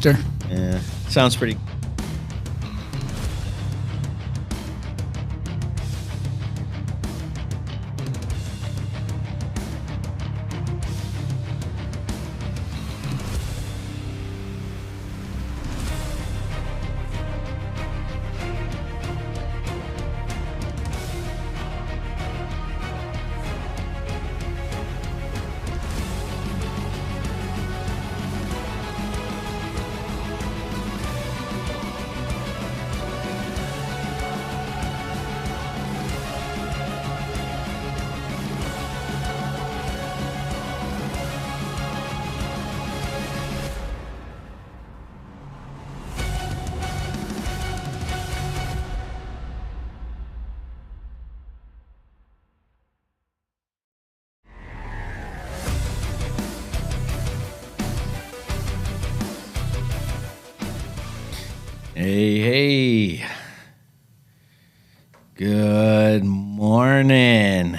Dexter. Yeah, sounds pretty. Hey. Good morning.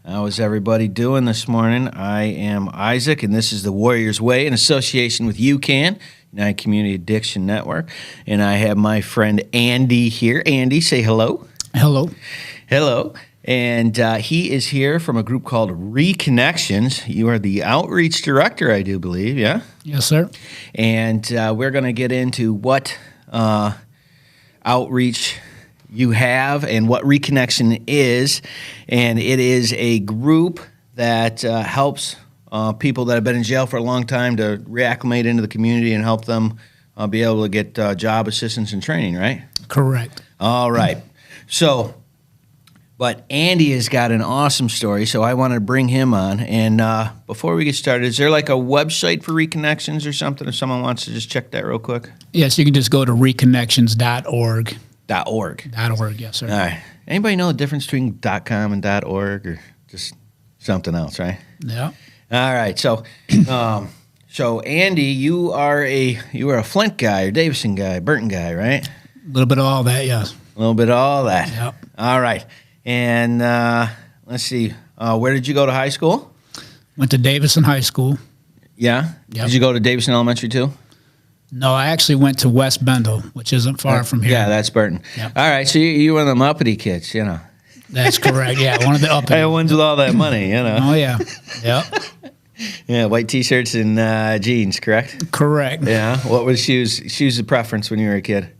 How is everybody doing this morning? I am Isaac, and this is the Warriors Way in association with UCAN, United Community Addiction Network. And I have my friend Andy here. Andy, say hello. Hello. Hello. And he is here from a group called Reconnections. You are the outreach director, I do believe, yeah? Yes, sir. And we're going to get into what outreach you have and what Reconnection is. And it is a group that helps people that have been in jail for a long time to reacclimate into the community and help them be able to get job assistance and training, right? Correct. All right. So, but Andy has got an awesome story, so I wanted to bring him on. And before we get started, is there like a website for Reconnections or something if someone wants to just check that real quick? Yes, you can just go to reconnections.org. .org. .org, yes, sir. All right. Anybody know the difference between .com and .org or just something else, right? Yeah. All right. So, so Andy, you are a Flint guy or Davison guy, Burton guy, right? A little bit of all that, yes. A little bit of all that. Yep. All right. And let's see. Where did you go to high school? Went to Davison High School. Yeah? Yep. Did you go to Davison Elementary too? No, I actually went to West Bendel, which isn't far from here. Yeah, that's Burton. Yep. All right. So you were one of them uppity kids, you know. That's correct. Yeah, one of the uppity. Hey, ones with all that money, you know. Oh, yeah. Yep. Yeah, white T-shirts and jeans, correct? Correct. Yeah. What was shoes of preference when you were a kid?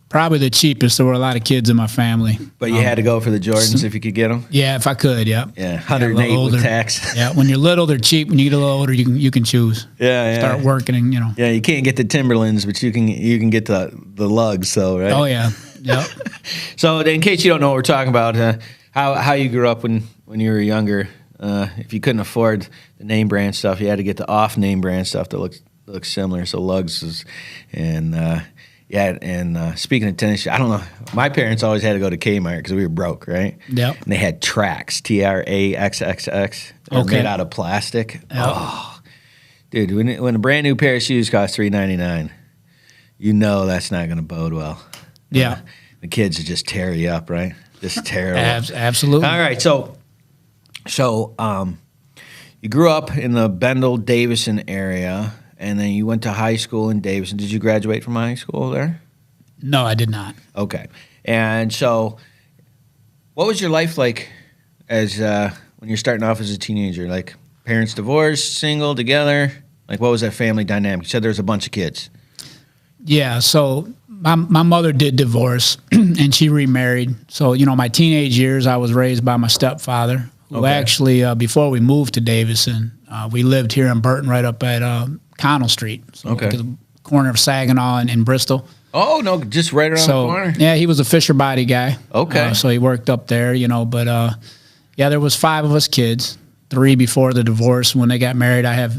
Probably the cheapest. There were a lot of kids in my family. But you had to go for the Jordans if you could get them? Yeah, if I could, yeah. Yeah, 108 with tax. Yeah, when you're little, they're cheap. When you get a little older, you can choose. Yeah. Start working and, Yeah, you can't get the Timberlands, but you can get the lugs, though, right? Oh, yeah. Yep. So in case you don't know what we're talking about, how you grew up when you were younger, if you couldn't afford the name brand stuff, you had to get the off name brand stuff that looks similar. So lugs is, and speaking of tennis, I don't know. My parents always had to go to Kmart because we were broke, right? Yep. And they had Trax, TRAXXX. Okay. Made out of plastic. Yep. Oh, dude, when a brand new pair of shoes costs $3.99, you know that's not going to bode well. Yeah. The kids would just tear you up, right? Just terrible. Absolutely. All right, so you grew up in the Bendel-Davison area, and then you went to high school in Davison. Did you graduate from high school there? No, I did not. Okay. And so what was your life like as when you're starting off as a teenager? Like parents divorced, single, together? Like what was that family dynamic? You said there was a bunch of kids. Yeah, so my mother did divorce, and she remarried. So, my teenage years, I was raised by my stepfather, who actually, before we moved to Davison, we lived here in Burton right up at Connell Street. So Okay. The corner of Saginaw and Bristol. Oh, no, just right around the corner? Yeah, he was a Fisher Body guy. Okay. So he worked up there, but there was 5 of us kids, 3 before the divorce. When they got married, I have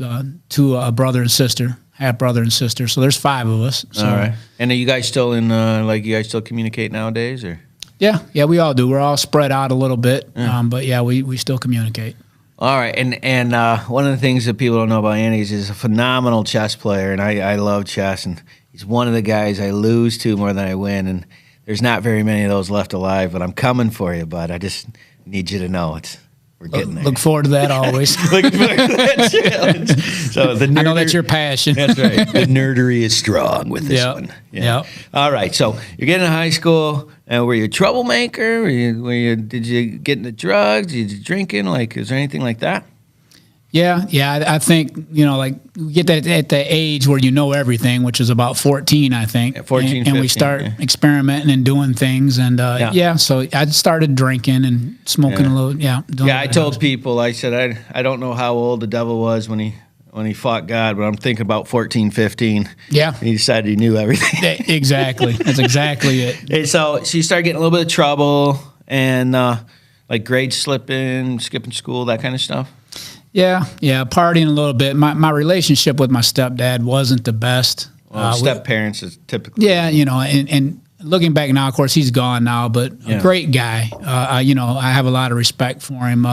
2, a brother and sister, half brother and sister. So there's 5 of us. So, all right. And are you guys still you guys still communicate nowadays, or? Yeah, we all do. We're all spread out a little bit, but yeah, we still communicate. All right, and one of the things that people don't know about Andy is he's a phenomenal chess player, and I love chess, and he's one of the guys I lose to more than I win, and there's not very many of those left alive, but I'm coming for you, bud. I just need you to know We're getting there. Look forward to that always. Looking forward to that challenge. So the I know that's your passion. That's right. The nerdery is strong with this Yep. one. Yep. All right. So you're getting to high school, and were you a troublemaker? Did you get into drugs? Did you drinking? Like, is there anything like that? Yeah. I think, like we get that at the age where you know everything, which is about 14, I think. At 14, and we 15, start yeah. experimenting and doing things. And so I started drinking and smoking a little. Yeah. I told people, I said, I don't know how old the devil was when he fought God, but I'm thinking about 14, 15. Yeah. He decided he knew everything. Exactly. That's exactly it. And so you started getting a little bit of trouble and like grade slipping, skipping school, that kind of stuff. Yeah, partying a little bit. My relationship with my stepdad wasn't the best. Well, step parents is typically. Yeah, and looking back now, of course, he's gone now, but a great guy. I have a lot of respect for him.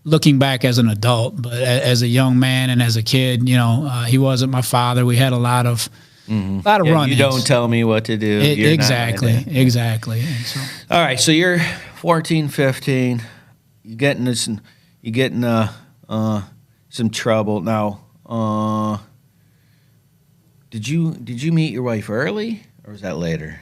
Looking back as an adult, but as a young man and as a kid, he wasn't my father. We had a lot of run-ins. You don't tell me what to do. Exactly. And so, all right, so you're 14, 15. You're getting some trouble now. Did you meet your wife early, or was that later?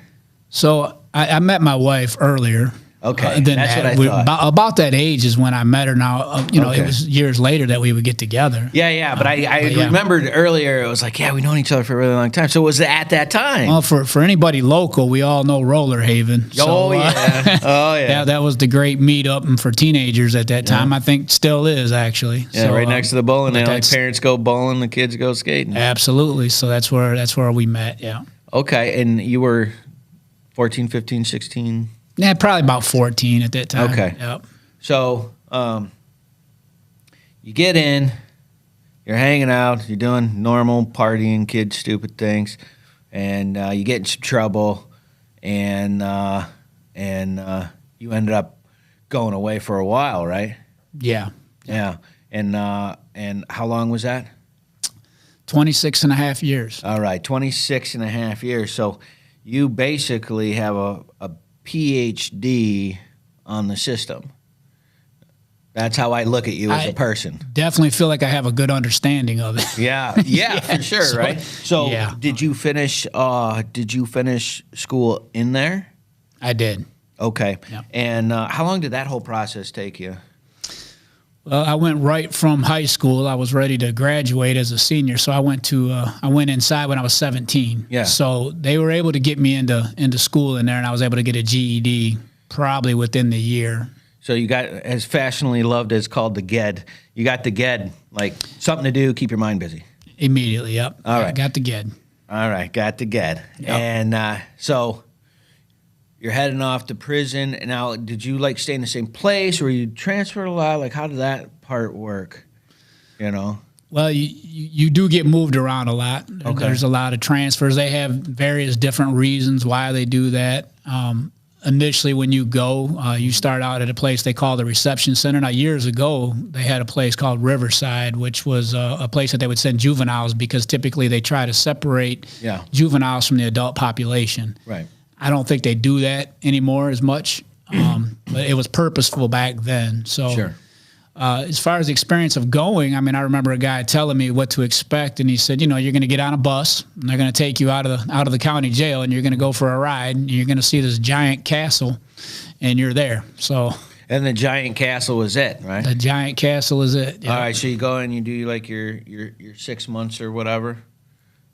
So I met my wife earlier. Okay, that's what I thought. About that age is when I met her. Now, Okay. It was years later that we would get together. Yeah, but I remembered earlier. It was like, we've known each other for a really long time. So was it at that time? Well, for anybody local, we all know Roller Haven. Oh yeah. That was the great meetup for teenagers at that time. I think still is actually. Yeah, right next to the bowling alley. that's- Parents go bowling, the kids go skating. Absolutely. So that's where we met. Yeah. Okay, and you were 14, 15, 16. Yeah, probably about 14 at that time. Okay. Yep. So you get in, you're hanging out, you're doing normal partying, kid stupid things, and you get in some trouble, and you ended up going away for a while, right? Yeah. Yeah. And how long was that? 26 and a half years. All right, 26 and a half years. So you basically have a PhD on the system. That's how I look at you as a person. Definitely feel like I have a good understanding of it. Yeah, for sure, right? So did you finish school in there? I did. Okay. Yeah. And how long did that whole process take you? Well, I went right from high school. I was ready to graduate as a senior, so I went inside when I was 17. Yeah. So they were able to get me into school in there, and I was able to get a GED probably within the year. So you got, as fashionably loved as called the GED, you got the GED, like something to do, keep your mind busy. Immediately, yep. All right. I got the GED. All right, got the GED. Yep. And so you're heading off to prison. Now, did you like stay in the same place, or you transferred a lot? Like, how did that part work? Well, you do get moved around a lot. Okay. There's a lot of transfers. They have various different reasons why they do that. Initially, when you go, you start out at a place they call the reception center. Now, years ago, they had a place called Riverside, which was a place that they would send juveniles because typically they try to separate juveniles from the adult population. Right. I don't think they do that anymore as much, but it was purposeful back then. So Sure. As far as the experience of going, I mean, I remember a guy telling me what to expect, and he said, you're going to get on a bus, and they're going to take you out of the county jail, and you're going to go for a ride, and you're going to see this giant castle, and you're there. So. And the giant castle was it, right? The giant castle is it. Yeah. All right, so you go and you do like your 6 months or whatever,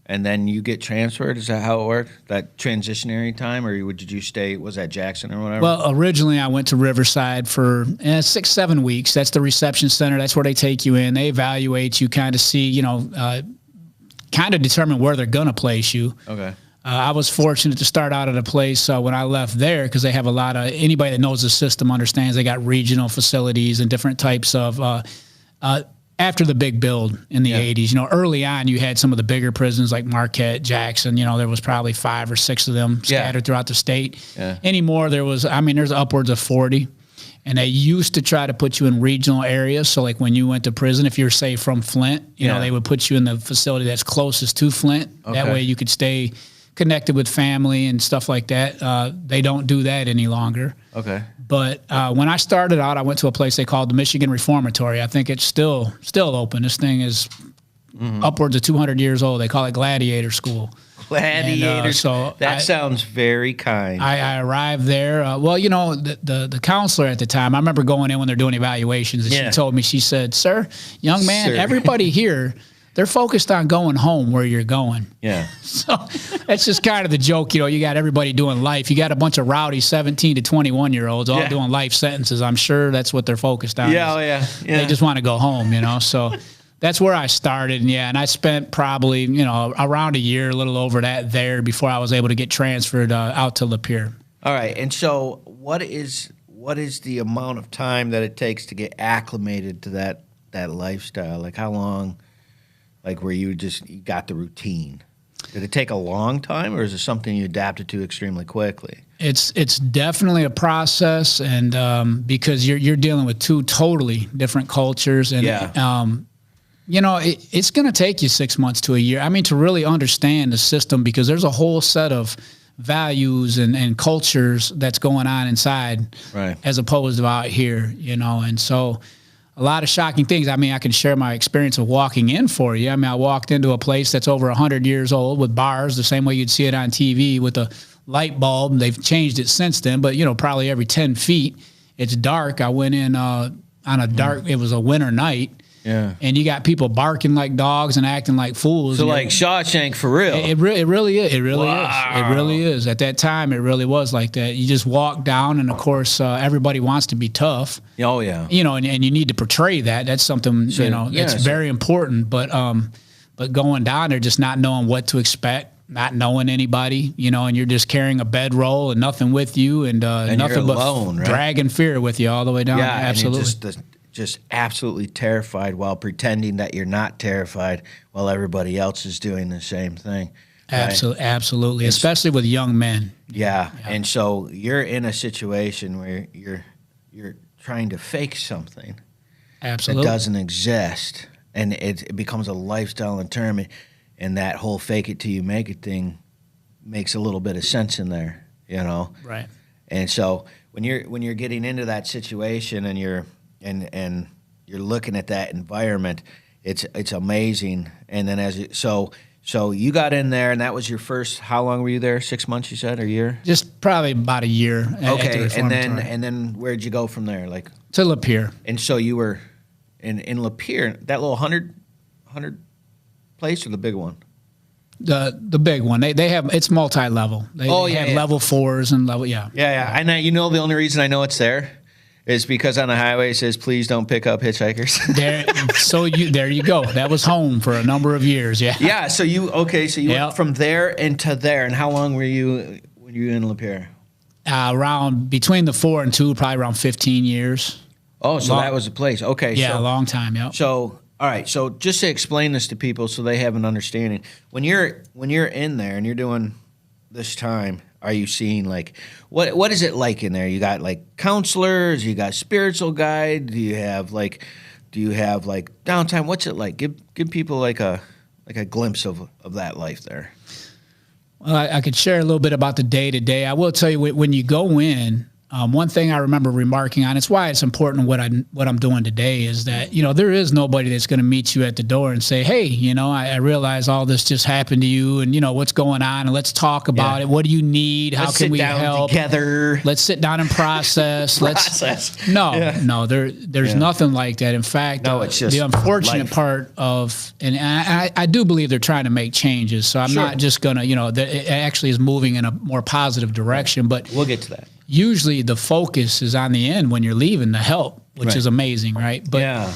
and then you get transferred. Is that how it worked? That transitionary time, or did you stay? Was that Jackson or whatever? Well, originally I went to Riverside for 6-7 weeks. That's the reception center. That's where they take you in. They evaluate you, kind of see, kind of determine where they're going to place you. Okay. I was fortunate to start out at a place when I left there, because they have a lot of, anybody that knows the system understands they got regional facilities and different types of, after the big build in the 80s, early on you had some of the bigger prisons like Marquette, Jackson, there was probably 5 or 6 of them scattered throughout the state. Yeah. Anymore, there's upwards of 40. And they used to try to put you in regional areas. So like when you went to prison, if you're, say, from Flint, they would put you in the facility that's closest to Flint. Okay. That way you could stay connected with family and stuff like that. They don't do that any longer. Okay. But when I started out, I went to a place they called the Michigan Reformatory. I think it's still open. This thing is upwards of 200 years old. They call it Gladiator School. Gladiator. And, so that sounds very kind. I arrived there. Well, you know, the counselor at the time, I remember going in when they're doing evaluations, and she told me, she said, "Sir, young man, Sir. everybody here, they're focused on going home where you're going." Yeah. So that's just kind of the joke. You know, you got everybody doing life. You got a bunch of rowdy 17 to 21-year-olds all doing life sentences. I'm sure that's what they're focused on. Yeah, yeah. They just want to go home, you know. So that's where I started. And I spent probably, you know, around a year, a little over that there before I was able to get transferred out to Lapeer. All right. And so what is the amount of time that it takes to get acclimated to that lifestyle? Like how long, like where you got the routine? Did it take a long time, or is it something you adapted to extremely quickly? It's definitely a process, and because you're dealing with two totally different cultures, and you know, it's going to take you 6 months to a year. I mean, to really understand the system, because there's a whole set of values and cultures that's going on inside, right, as opposed to out here, you know. And so a lot of shocking things. I mean, I can share my experience of walking in for you. I mean, I walked into a place that's over 100 years old with bars, the same way you'd see it on TV, with a light bulb. They've changed it since then, but, you know, probably every 10 feet, it's dark. I went in on a dark, it was a winter night. Yeah. And you got people barking like dogs and acting like fools. So like Shawshank for real. It really is. It really is. It really is. At that time, it really was like that. You just walk down, and of course, everybody wants to be tough. Oh yeah. You know, and you need to portray that. That's something, you know, it's very important. But going down there, just not knowing what to expect, not knowing anybody, you know, and you're just carrying a bedroll and nothing with you, and nothing but alone, right? dragging fear with you all the way down. Yeah, absolutely. And just absolutely terrified while pretending that you're not terrified while everybody else is doing the same thing. Right? Absolutely, especially with young men. Yeah. And so you're in a situation where you're trying to fake something that doesn't exist, and it becomes a lifestyle in term, and that whole fake it till you make it thing makes a little bit of sense in there, you know? Right. And so when you're getting into that situation and you're looking at that environment, it's amazing. And then so you got in there, and that was your first. How long were you there? 6 months, you said, or a year? Just probably about a year. Okay, and then where'd you go from there? Like to Lapeer. And so you were in Lapeer, that little 100 place, or the big one? The big one. They have, it's multi-level. They have level 4s and level, yeah. Yeah. And you know, the only reason I know it's there is because on the highway it says, "Please don't pick up hitchhikers." There you go. That was home for a number of years. Yeah. Yeah. So you went from there into there, and how long were you when you were in Lapeer? Around between the 4 and 2, probably around 15 years. Oh, so that was the place. Okay. Yeah, a long time. Yeah. So all right. So just to explain this to people so they have an understanding, when you're in there and you're doing this time, are you seeing like what is it like in there? You got like counselors, you got spiritual guide, do you have like downtime? What's it like? Give people like a glimpse of that life there. Well, I could share a little bit about the day to day. I will tell you, when you go in, one thing I remember remarking on, it's why it's important what I'm doing today, is that, you know, there is nobody that's going to meet you at the door and say, "Hey, you know, I realize all this just happened to you, and you know what's going on, and let's talk about it. What do you need? How can we help together? Let's sit down and process." No, there's nothing like that. In fact, it's just the unfortunate life. Part of, and I do believe they're trying to make changes. So I'm not just gonna, you know, it actually is moving in a more positive direction. But we'll get to that. Usually the focus is on the end when you're leaving, the help, which is amazing, right? But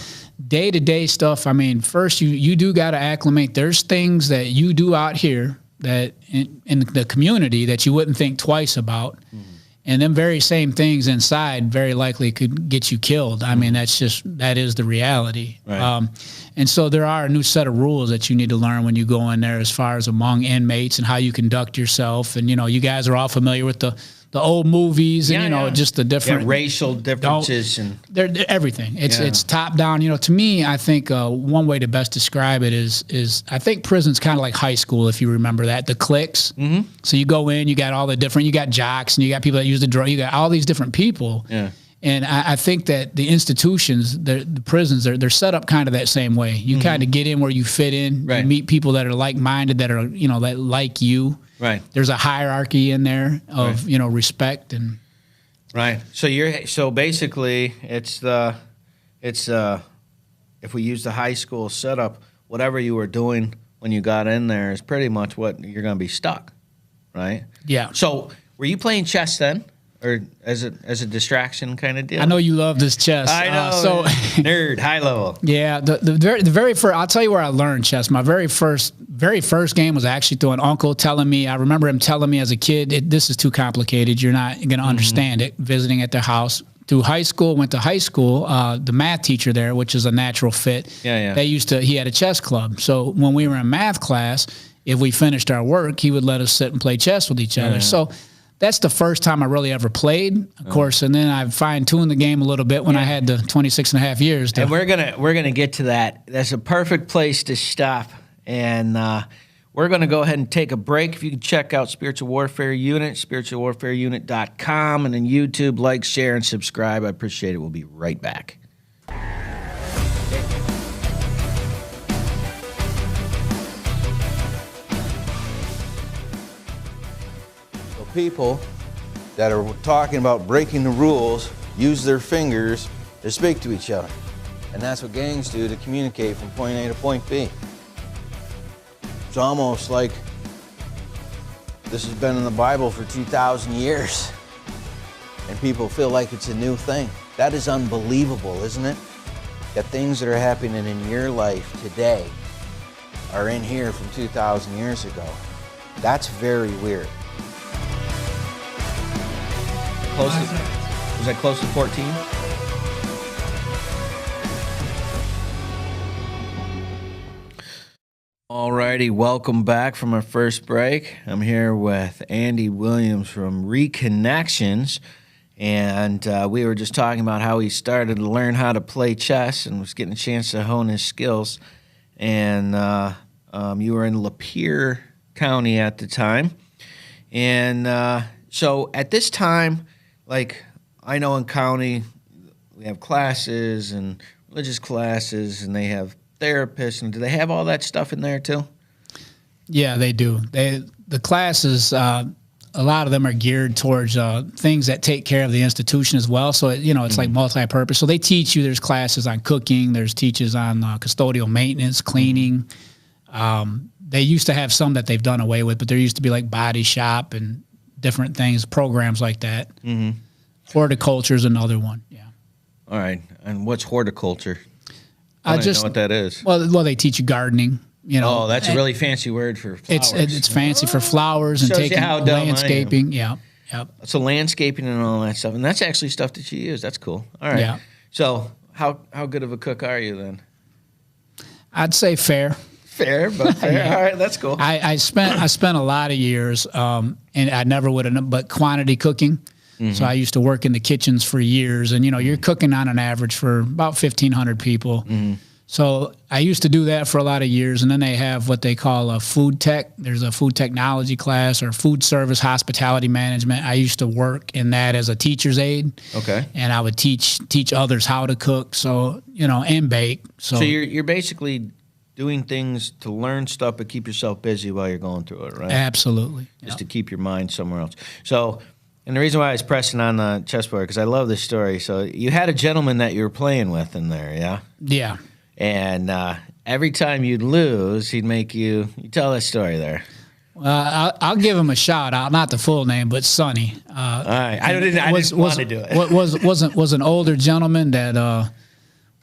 day-to-day stuff, I mean, first you do got to acclimate. There's things that you do out here that in the community that you wouldn't think twice about. Mm-hmm. And them very same things inside very likely could get you killed. I mean, that is the reality. Right. And so there are a new set of rules that you need to learn when you go in there, as far as among inmates and how you conduct yourself. And, you know, you guys are all familiar with the the old movies and, Yeah, yeah. just the different racial differences and they're everything. It's Yeah. it's top down. To me, I think one way to best describe it is I think prison's kind of like high school, if you remember that, the cliques. Mm-hmm. So you go in, you got all the different, you got jocks and you got people that use the drug, you got all these different people. Yeah. And I think that the institutions, the prisons, they're set up kind of that same way. You kind of get in where you fit in. Right. You meet people that are like-minded, that are that like you. Right. There's a hierarchy in there of respect and. Right. So basically it's if we use the high school setup, whatever you were doing when you got in there is pretty much what you're going to be stuck, right? Yeah. So were you playing chess then, or as a distraction kind of deal? I know you love this chess. I know. So Nerd, high level. yeah, the very first. I'll tell you where I learned chess. My very first game was actually through an uncle telling me. I remember him telling me as a kid, "This is too complicated. You're not going to understand it." Visiting at their house. Through high school, went to high school. The math teacher there, which is a natural fit. Yeah. He had a chess club. So when we were in math class, if we finished our work, he would let us sit and play chess with each other. So that's the first time I really ever played, of course. And then I fine-tuned the game a little bit when I had the 26 and a half years. And we're gonna get to that. That's a perfect place to stop. And we're going to go ahead and take a break. If you can check out Spiritual Warfare Unit, spiritualwarfareunit.com, and then YouTube, like, share, and subscribe. I appreciate it. We'll be right back. So people that are talking about breaking the rules use their fingers to speak to each other. And that's what gangs do to communicate from point A to point B. It's almost like this has been in the Bible for 2,000 years, and people feel like it's a new thing. That is unbelievable, isn't it? That things that are happening in your life today are in here from 2,000 years ago. That's very weird. Was that close to 14? Alrighty, welcome back from our first break. I'm here with Andy Williams from Reconnections, and we were just talking about how he started to learn how to play chess and was getting a chance to hone his skills. And you were in Lapeer County at the time, and so at this time, like I know in county, we have classes and religious classes, and they have therapists, and do they have all that stuff in there too? Yeah, they do. The classes, a lot of them are geared towards things that take care of the institution as well. So it's like multi-purpose. So they teach you. There's classes on cooking. There's teachers on custodial maintenance, cleaning. They used to have some that they've done away with, but there used to be like body shop and different things, programs like that. Mm-hmm. Horticulture is another one. Yeah. All right. And what's horticulture? I don't know what that is. Well, they teach you gardening. Oh, that's a really fancy word for flowers. It's fancy for flowers and Shows you taking how dumb I am. landscaping. Yeah. Yep. So landscaping and all that stuff, and that's actually stuff that you use. That's cool. All right. Yeah. So how good of a cook are you then? I'd say fair. Fair, but fair. Yeah. All right, that's cool. I spent a lot of years, and I never would have, but quantity cooking. Mm-hmm. So I used to work in the kitchens for years, and you're cooking on an average for about 1,500 people. Mm-hmm. So I used to do that for a lot of years, and then they have what they call a food tech. There's a food technology class or food service hospitality management. I used to work in that as a teacher's aide. Okay. And I would teach others how to cook, so and bake. So you're basically doing things to learn stuff, but keep yourself busy while you're going through it, right? Absolutely. Just to keep your mind somewhere else. So, and the reason why I was pressing on the chessboard, because I love this story. So you had a gentleman that you were playing with in there, yeah? Yeah. And every time you'd lose, he'd make you tell that story there. I'll give him a shout out, not the full name, but Sonny. All right, I didn't want to do it. Was an older gentleman that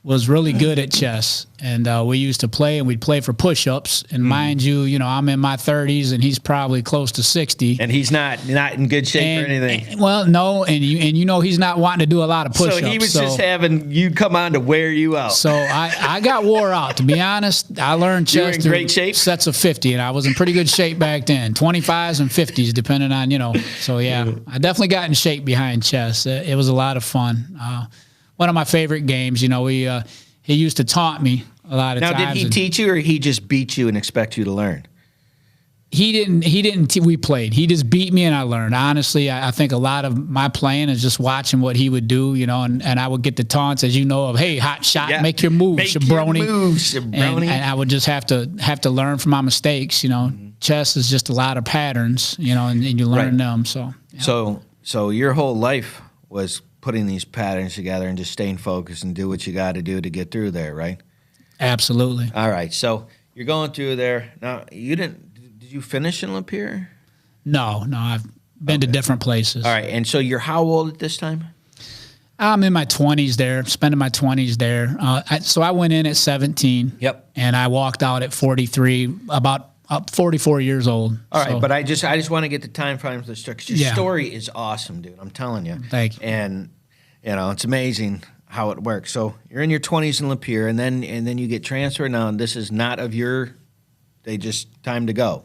was really good at chess, and we used to play, and we'd play for push-ups. And mind you, I'm in my 30s, and he's probably close to 60. And he's not in good shape or anything. Well, no, and he's not wanting to do a lot of push-ups. So he was just having you come on to wear you out. So I got wore out. To be honest, I learned chess You were in great through shape? sets of 50, and I was in pretty good shape back then. 25s and 50s, depending on So yeah, I definitely got in shape behind chess. It was a lot of fun. One of my favorite games. He used to taunt me a lot of Now, times. did he teach you, or he just beat you and expect you to learn? He didn't. We played. He just beat me, and I learned. Honestly, I think a lot of my playing is just watching what he would do, and I would get the taunts, as you know, of "Hey, hot shot, Yeah. make your move, Make Shabroni." your move, Shabroni. And I would just have to learn from my mistakes. Chess is just a lot of patterns, and you learn Right. them. So yeah. So your whole life was putting these patterns together and just staying focused and do what you got to do to get through there, right? Absolutely. All right. So you're going through there. Now, did you finish in Lapeer? No, I've been to different places. All right. And so you're how old at this time? I'm in my 20s there, spending my 20s there. So I went in at 17. Yep. And I walked out at 43, about 44 years old. All right, So- but I just want to get the time frame of the story, 'cause your Yeah. story is awesome, dude. I'm telling you. Thank you. And it's amazing how it works. So you're in your 20s in Lapeer, and then you get transferred. Now this is not of your. They just time to go.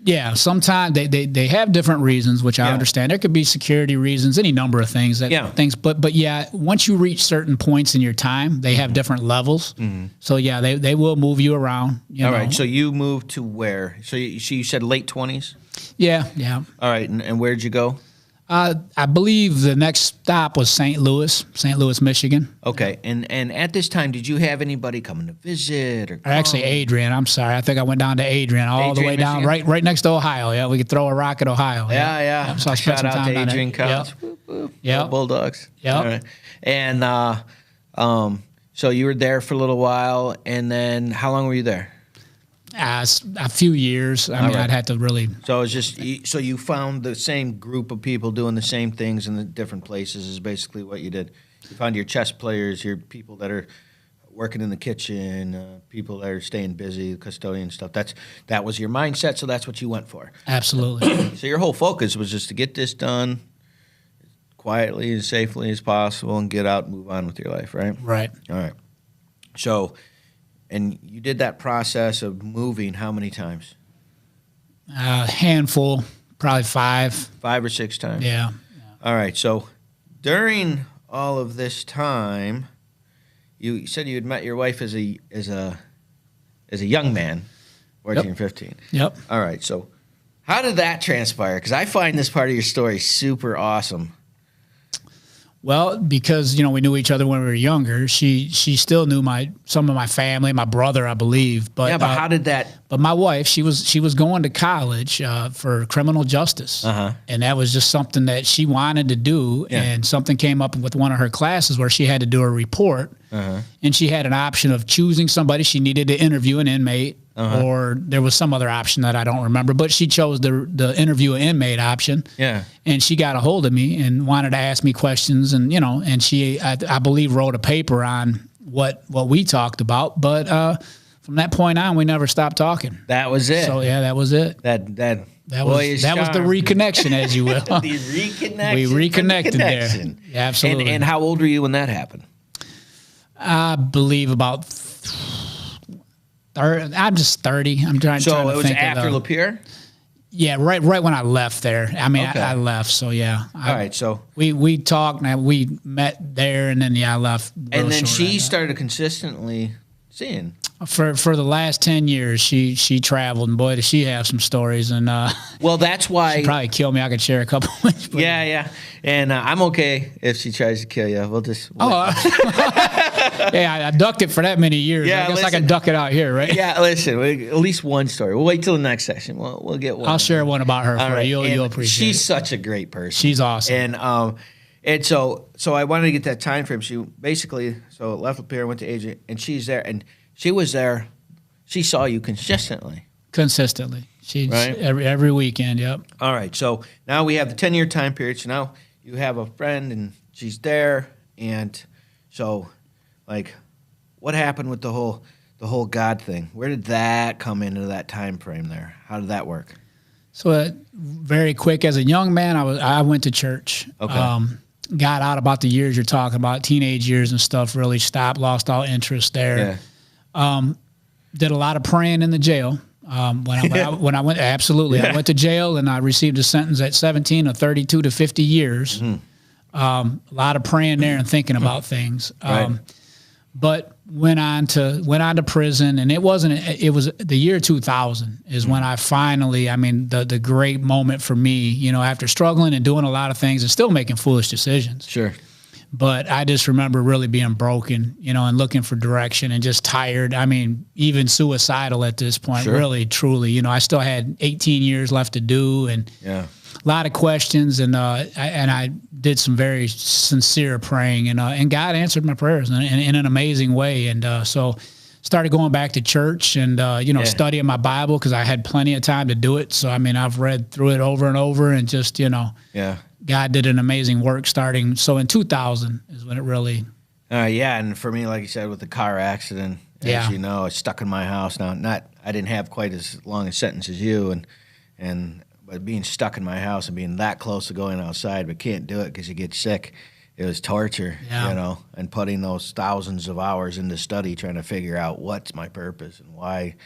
Yeah, sometimes they have different reasons, which I Yeah. understand. There could be security reasons, any number of things. Yeah. But yeah, once you reach certain points in your time, they have different levels. So yeah, they will move you around. All right. So you moved to where? So you said late 20s. yeah. All right, and where'd you go? I believe the next stop was St. Louis, Michigan. Okay, and at this time, did you have anybody coming to visit or? Or actually, Adrian. I'm sorry. I think I went down to Adrian, all the Adrian, way down, Michigan? right next to Ohio. Yeah, we could throw a rock at Ohio. Yeah. So I spent Shout some out time to down there. Adrian College. Yep. Whoop, whoop. Yep. Bulldogs. Yep. All right. And so you were there for a little while, and then how long were you there? A few years. I mean, right. I'd have to really. So it's just so you found the same group of people doing the same things in the different places is basically what you did. You found your chess players, your people that are working in the kitchen, people that are staying busy, custodian stuff. That was your mindset, so that's what you went for. Absolutely. So your whole focus was just to get this done quietly as safely as possible and get out and move on with your life, right? Right. All right. So, and you did that process of moving how many times? A handful, probably 5. 5 or 6 times? Yeah. All right. So during all of this time, you said you had met your wife as a young man, 14, 15. Yep. All right. So how did that transpire? Because I find this part of your story super awesome. Well, because we knew each other when we were younger, she still knew some of my family, my brother, I believe. But Yeah, but how did that? But my wife, she was going to college for criminal justice, and that was just something that she wanted to do. Yeah. And something came up with one of her classes where she had to do a report, and she had an option of choosing somebody. She needed to interview an inmate, or there was some other option that I don't remember. But she chose the interview an inmate option. Yeah. And she got a hold of me and wanted to ask me questions, and and she I believe wrote a paper on what we talked about, but. From that point on, we never stopped talking. That was it. So yeah, that was it. That That boyish was the charm. reconnection, as you will. The reconnection. We reconnected the there. connection. Yeah, absolutely. And how old were you when that happened? I believe about 30. I'm just 30. I'm trying So to it was think after of Lapeer? yeah, right when I left there. I mean, Okay. I left. So yeah. All right. So We talked and we met there, and then I left. real and then short she after that. started consistently seeing. for the last 10 years. She traveled, and boy, does she have some stories. And Well, that's why. probably kill me. I could share a couple. But, Yeah. And I'm okay if she tries to kill you. We'll just. yeah, I ducked it for that many years. Yeah, I guess I listen. can duck it out here, right? Yeah, listen. At least one story. We'll wait till the next session. We'll get one. I'll share one about her All for right. you. And You'll appreciate She's it. such a great person. She's awesome. And so I wanted to get that time frame. She basically left Lapeer, went to Adrian, and she's there, and she was there. She saw you consistently. Consistently. She's Right. every weekend, yep. All right. So now we have the 10-year time period. So now you have a friend, and she's there, and so like what happened with the whole God thing? Where did that come into that time frame there? How did that work? So very quick, as a young man, I went to church. Okay. Got out about the years you're talking about, teenage years and stuff. Really stopped, lost all interest there. Yeah. Did a lot of praying in the jail. When I went, absolutely, I went to jail and I received a sentence at 17 of 32 to 50 years. A lot of praying there and thinking about things. Right. But went on to prison, and it was the year 2000 is when I finally, the great moment for me, after struggling and doing a lot of things and still making foolish decisions. Sure. But I just remember really being broken, and looking for direction and just tired. Even suicidal at this point, Sure. really, truly. I still had 18 years left to do, and Yeah. a lot of questions. And I did some very sincere praying, and God answered my prayers in an amazing way. And so started going back to church and studying my Bible because I had plenty of time to do it. So I've read through it over and over, and just Yeah. God did an amazing work starting. So in 2000 is when it really. Yeah, and for me, like you said, with the car accident, Yeah. as you know, I was stuck in my house. Now, I didn't have quite as long a sentence as you, but being stuck in my house and being that close to going outside, but can't do it because you get sick, it was torture, Yeah. and putting those thousands of hours into study, trying to figure out what's my purpose and why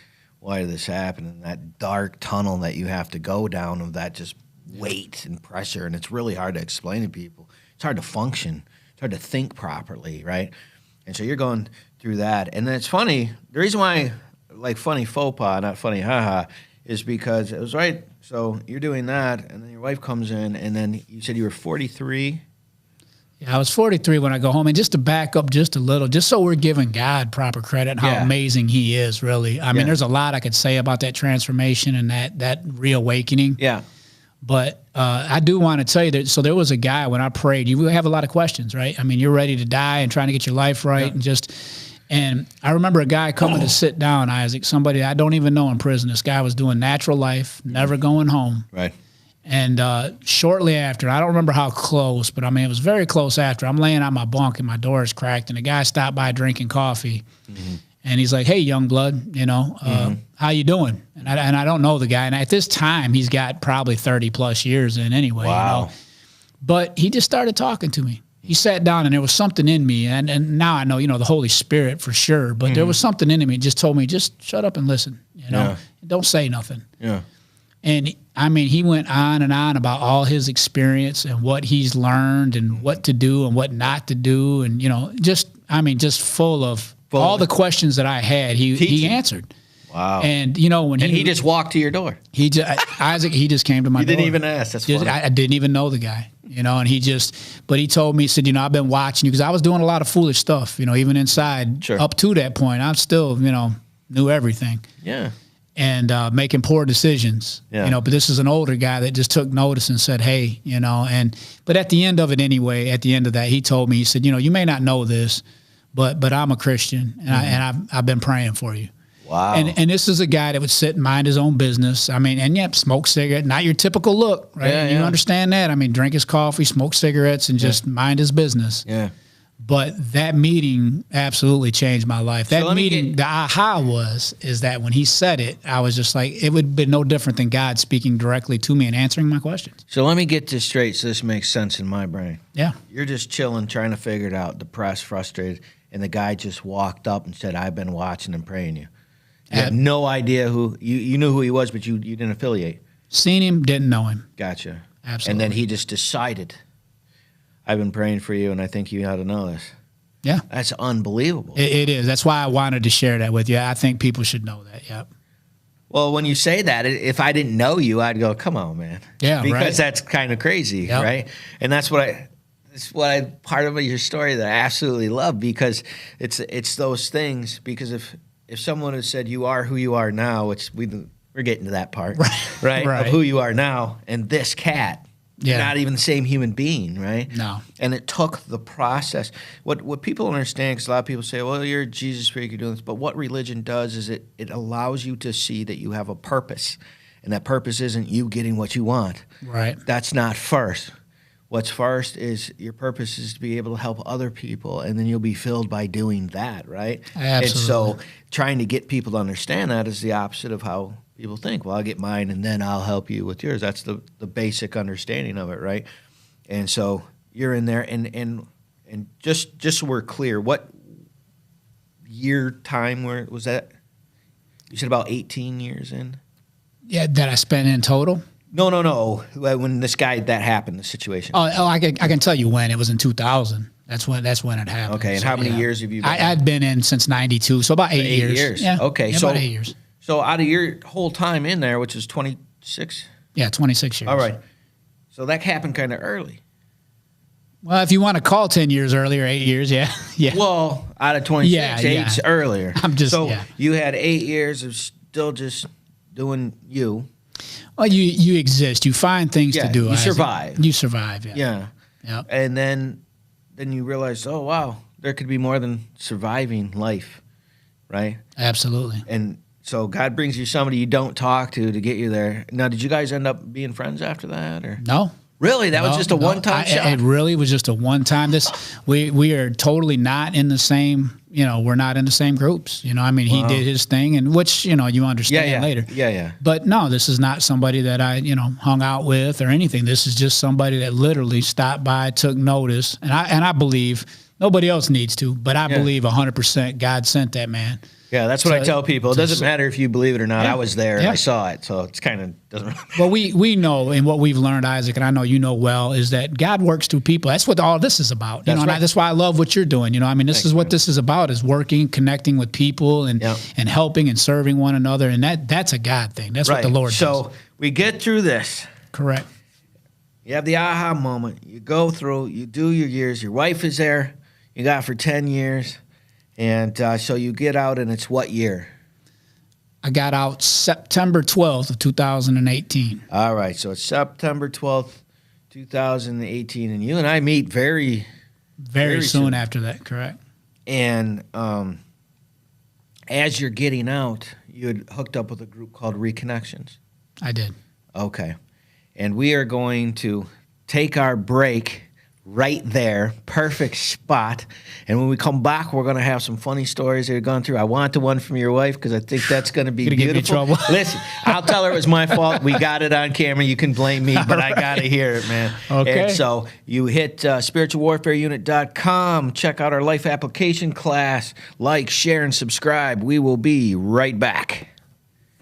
did this happen, and that dark tunnel that you have to go down of that just weight and pressure, and it's really hard to explain to people. It's hard to function. It's hard to think properly, right? And so you're going through that. And then it's funny, the reason why, like funny faux pas, not funny haha, is because it was right. So you're doing that, and then your wife comes in, and then you said you were 43. Yeah, I was 43 when I go home. And just to back up just a little, just so we're giving God proper credit and how Yeah. amazing he is, really. I mean, Yeah. there's a lot I could say about that transformation and that reawakening. Yeah. But I do want to tell you that, so there was a guy when I prayed, you have a lot of questions, right? You're ready to die and trying to get your life right. Yeah. And I remember a guy coming to sit down, Isaac, somebody I don't even know in prison. This guy was doing natural life, never going home. Right. And shortly after, I don't remember how close, but it was very close after. I'm laying on my bunk and my door is cracked, and a guy stopped by drinking coffee. Mm-hmm. And he's like, "Hey, young blood, how you doing?" And I don't know the guy. And at this time, he's got probably 30 plus years in anyway. Wow. But he just started talking to me. He sat down, and there was something in me. And now I know, the Holy Spirit for sure. But there was something in me. It just told me, just shut up and listen. Yeah. Don't say nothing. Yeah. And he went on and on about all his experience and what he's learned and what to do and what not to do. And, just full of all the questions that I had, he Teaching. answered. Wow. And, when he just walked to your door. Isaac, he just came to my door. You didn't even ask. That's funny. I didn't even know the guy, and but he told me, he said, I've been watching you because I was doing a lot of foolish stuff, even inside. Sure. Up to that point. I'm still, knew everything. Yeah. And making poor decisions, Yeah. But this is an older guy that just took notice and said, "Hey, but at the end of it anyway, at the end of that, he told me, he said, you may not know this, but I'm a Christian and I've been praying for you." Wow. And this is a guy that would sit and mind his own business. Smoke cigarette, not your typical look, right? Yeah, You yeah. understand that? Drink his coffee, smoke cigarettes, and just mind his business. Yeah. But that meeting absolutely changed my life. That let me meeting, the aha is that when he said it, I was just like, it would be no different than God speaking directly to me and answering my questions. So let me get this straight so this makes sense in my brain. Yeah. You're just chilling, trying to figure it out, depressed, frustrated, and the guy just walked up and said, "I've been watching and praying you." You had no idea who you knew who he was, but you didn't affiliate. Seen him, didn't know him. Gotcha. Absolutely. And then he just decided, "I've been praying for you, and I think you ought to know this." Yeah. That's unbelievable. It is. That's why I wanted to share that with you. I think people should know that. Yep. Well, when you say that, if I didn't know you, I'd go, "Come on, man." Yeah, because right. that's kind of crazy, Yep. right? And that's what I part of your story that I absolutely love, because it's those things. Because if someone had said you are who you are now, which we're getting to that part, right? Right. Of who you are now, and this cat, Yeah. not even the same human being, right? No. And it took the process. What people don't understand, because a lot of people say, "Well, you're a Jesus freak, you're doing this," but what religion does is it allows you to see that you have a purpose, and that purpose isn't you getting what you want. Right. That's not first. what's first is your purpose is to be able to help other people, and then you'll be filled by doing that, right? Absolutely. And so trying to get people to understand that is the opposite of how people think. Well, I'll get mine and then I'll help you with yours. That's the basic understanding of it, right? And so you're in there, and just so we're clear, what year time where was that? You said about 18 years in? Yeah, that I spent in total. No. When that happened, the situation. Oh, I can tell you when. It was in 2000. That's when it happened. Okay, and So, how many yeah. years have you been? I'd been in since '92, so about 8 years. Yeah. Okay, yeah, so about 8 years. So out of your whole time in there, which is 26. Yeah, 26 years. All right. So that happened kind of early. Well, if you want to call 10 years earlier, 8 years, yeah, yeah. Well, out of 26, Yeah, eight's yeah. earlier. So you had 8 years of still just doing you. Well, you exist. You find things Yeah, to do. you Isaac. survive. You survive. Yeah. Yeah. Yep. And then you realize, oh, wow, there could be more than surviving life, right? Absolutely. And so God brings you somebody you don't talk to get you there. Now, did you guys end up being friends after that, or No. really? That was No, just a no, one-time shot. It really was just a one time. We are totally not in the same. We're not in the same groups. I mean, he did his thing, and which you understand later. Yeah. But no, this is not somebody that I hung out with or anything. This is just somebody that literally stopped by, took notice, and I believe nobody else needs to, but I believe 100% God sent that man. Yeah, that's what I tell people. It doesn't matter if you believe it or not. Yeah. I was there and Yeah. I saw it, so it's kind of doesn't really matter. Well, we know, and what we've learned, Isaac, and I know you know well, is that God works through people. That's what all this is about. That's and right. that's why I love what you're doing. I mean, this is what this is about: is working, connecting with people, and helping and serving one another. And that's a God thing. That's what the Lord does. So we get through this. Correct. You have the aha moment. You go through. You do your years. Your wife is there. You got for 10 years, and so you get out, and it's what year? I got out September 12th of 2018. All right, so it's September 12th, 2018, and you and I meet very Very soon after that, correct. And as you're getting out, you had hooked up with a group called Reconnections. I did. Okay. And we are going to take our break right there, perfect spot. And when we come back, we're going to have some funny stories that you're going through. I want the one from your wife because I think that's going to be beautiful. Get me in trouble. Listen, I'll tell her it was my fault. We got it on camera. You can blame me, but I got to hear it, man. Okay. And so you hit spiritualwarfareunit.com. Check out our life application class. Like, share, and subscribe. We will be right back.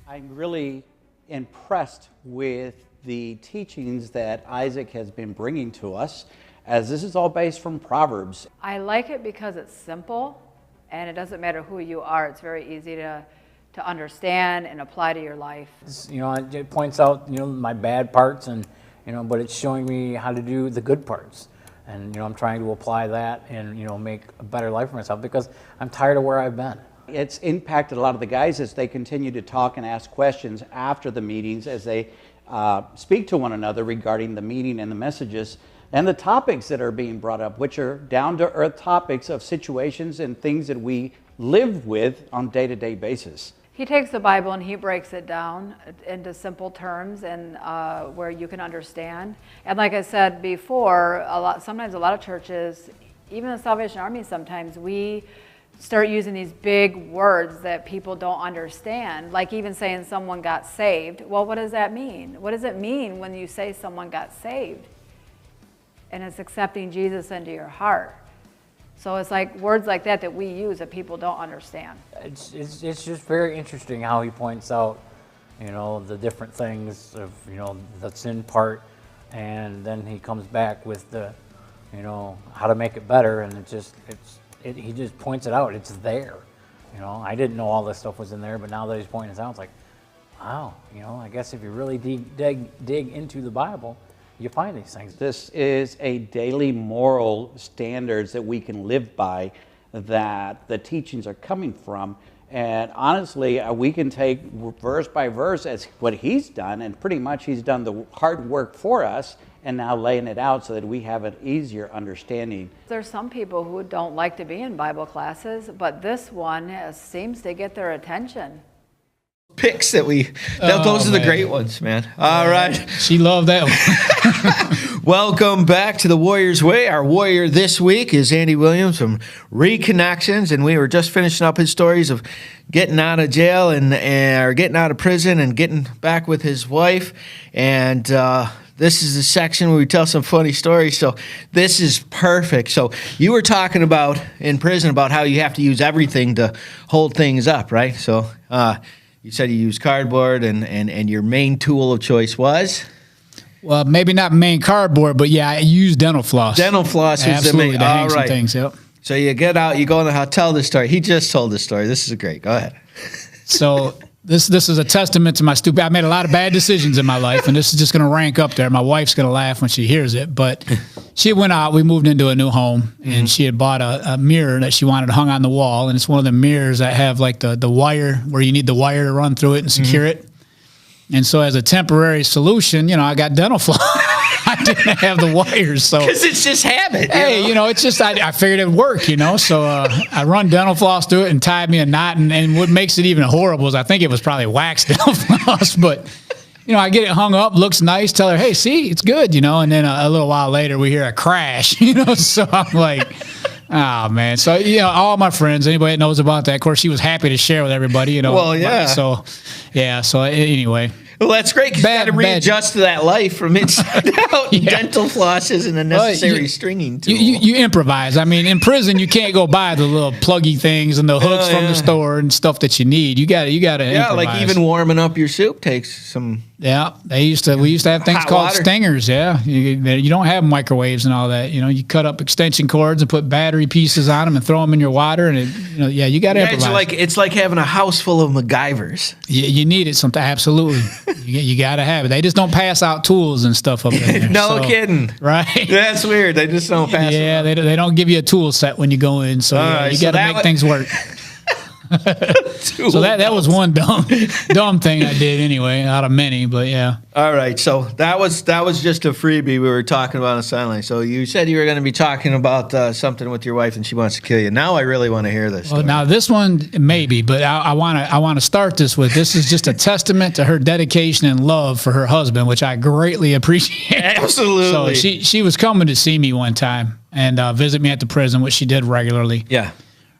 I'm really impressed with the teachings that Isaac has been bringing to us, as this is all based from Proverbs. I like it because it's simple, and it doesn't matter who you are. It's very easy to understand and apply to your life. It points out, my bad parts, and, but it's showing me how to do the good parts. And, I'm trying to apply that and, make a better life for myself because I'm tired of where I've been. It's impacted a lot of the guys as they continue to talk and ask questions after the meetings, as they speak to one another regarding the meeting and the messages and the topics that are being brought up, which are down-to-earth topics of situations and things that we live with on a day-to-day basis. He takes the Bible and he breaks it down into simple terms and where you can understand. And like I said before, sometimes a lot of churches, even the Salvation Army, sometimes we start using these big words that people don't understand, like even saying someone got saved. Well, what does that mean? What does it mean when you say someone got saved? And it's accepting Jesus into your heart. So it's like words like that we use that people don't understand. It's just very interesting how he points out, the different things of, the sin part, and then he comes back with the, how to make it better, and he just points it out. It's there. I didn't know all this stuff was in there, but now that he's pointing it out, it's like, wow, I guess if you really dig into the Bible, you find these things. This is a daily moral standards that we can live by, that the teachings are coming from. And honestly, we can take verse by verse as what he's done, and pretty much he's done the hard work for us and now laying it out so that we have an easier understanding. There's some people who don't like to be in Bible classes, but this one seems to get their attention. Picks those are the great ones, man. All right. She loved that one. Welcome back to the Warriors Way. Our warrior this week is Andy Williams from Reconnections, and we were just finishing up his stories of getting out of jail and or getting out of prison and getting back with his wife. And this is the section where we tell some funny stories. So this is perfect. So you were talking about in prison about how you have to use everything to hold things up, right? So you said you use cardboard, and your main tool of choice was? Well, maybe not main cardboard, but yeah, I use dental floss. Dental floss is the Absolutely, main. to hang All some right. things. Yep. So you get out, you go in the house, tell the story. He just told the story. This is great. Go ahead. So this is a testament to my stupid. I made a lot of bad decisions in my life, and this is just going to rank up there. My wife's going to laugh when she hears it. But she went out. We moved into a new home, and she had bought a mirror that she wanted hung on the wall, and it's one of the mirrors that have like the wire where you need the wire to run through it and secure it. And so as a temporary solution, I got dental floss. I didn't have the wires, so Because it's just habit. hey, it's just I figured it'd work, So I run dental floss through it and tied me a knot, and what makes it even horrible is I think it was probably wax dental floss, but I get it hung up, looks nice, tell her, hey, see, it's good, and then a little while later we hear a crash, so I'm like, oh man. So all my friends, anybody that knows about that, of course, she was happy to share with everybody, Well, yeah. So yeah. So anyway. Well, that's great because you got to readjust to that life from inside out. Yeah. Dental floss isn't a necessary stringing tool. You improvise. I mean, in prison, you can't go buy the little pluggy things and the hooks from the store and stuff that you need. You got to yeah, improvise. like even warming up your soup takes some. Yeah, we used to have things Hot called water. stingers. Yeah, you don't have microwaves and all that. You cut up extension cords and put battery pieces on them and throw them in your water, and you got to improvise. It's like having a house full of MacGyvers. You need it sometimes. Absolutely, you got to have it. They just don't pass out tools and stuff up in there. No kidding. Right? That's weird. They just don't pass. Yeah, they don't give you a tool set when you go in, so right, you so got to that make wa- things work. So that was one dumb thing I did anyway, out of many, but yeah. All right, so that was just a freebie we were talking about on Silent. So you said you were going to be talking about something with your wife, and she wants to kill you. Now I really want to hear this. Well, story. now this one maybe, but I want to start this with this is just a testament to her dedication and love for her husband, which I greatly appreciate. Absolutely. So she was coming to see me one time and visit me at the prison, which she did regularly. Yeah.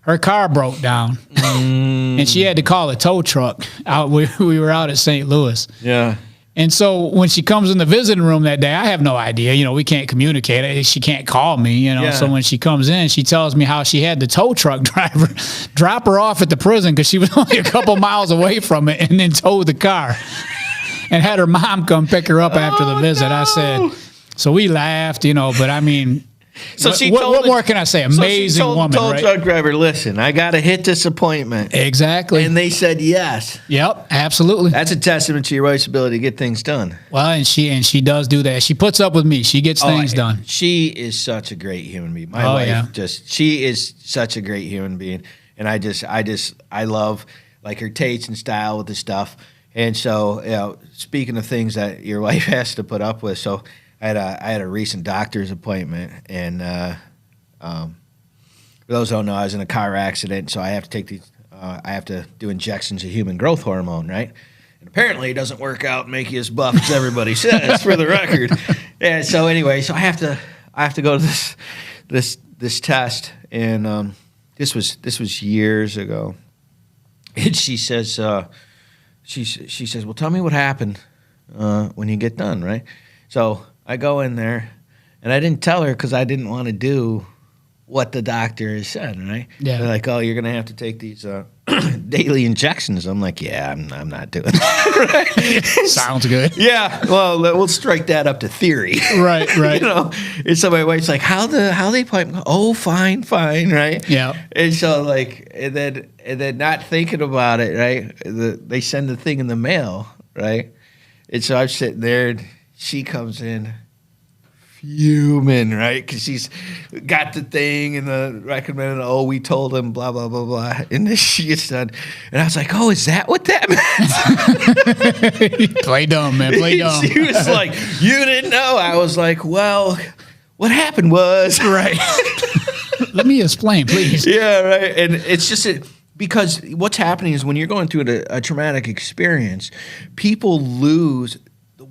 Her car broke down, and she had to call a tow truck. We were out at St. Louis. Yeah. And so when she comes in the visiting room that day, I have no idea. We can't communicate. She can't call me, Yeah. So when she comes in, she tells me how she had the tow truck driver drop her off at the prison because she was only a couple miles away from it, and then tow the car and had her mom come pick her up after the visit. I said, so we laughed, but I mean, So she what, told what the- more can I say? so she Amazing told woman, the tow right? truck driver, listen, I got to hit this appointment. Exactly. And they said yes. Yep, absolutely. That's a testament to your wife's ability to get things done. Well, and she does do that. She puts up with me. She gets things done. She is such a great human being. My Oh, wife yeah. she is such a great human being. And I love like her taste and style with the stuff. And so, speaking of things that your wife has to put up with, so I had a recent doctor's appointment, and for those who don't know, I was in a car accident, so I have to take these. I have to do injections of human growth hormone, right? And apparently, it doesn't work out and make you as buff as everybody says, for the record. And so anyway, so I have to go to this test, and this was years ago. And she says, she says, well, tell me what happened when you get done, right? So I go in there, and I didn't tell her because I didn't want to do what the doctor has said, right? Yeah. They're like, oh, you're going to have to take these daily injections. I'm like, yeah, I'm not doing that. Right? Sounds good. Yeah, well, we'll strike that up to theory. Right. And so my wife's like, how they pipe? Oh, fine, right? Yeah. And so and then not thinking about it, right? They send the thing in the mail, right? And so I'm sitting there, and she comes in fuming, right? Because she's got the thing and the recommended, we told him, blah, blah, blah, blah. And then she gets done. And I was like, oh, is that what that meant? Play dumb, man. Play dumb. She was like, you didn't know. I was like, well, what happened was. Right. Let me explain, please. Yeah, right. And it's just because what's happening is when you're going through a traumatic experience, people lose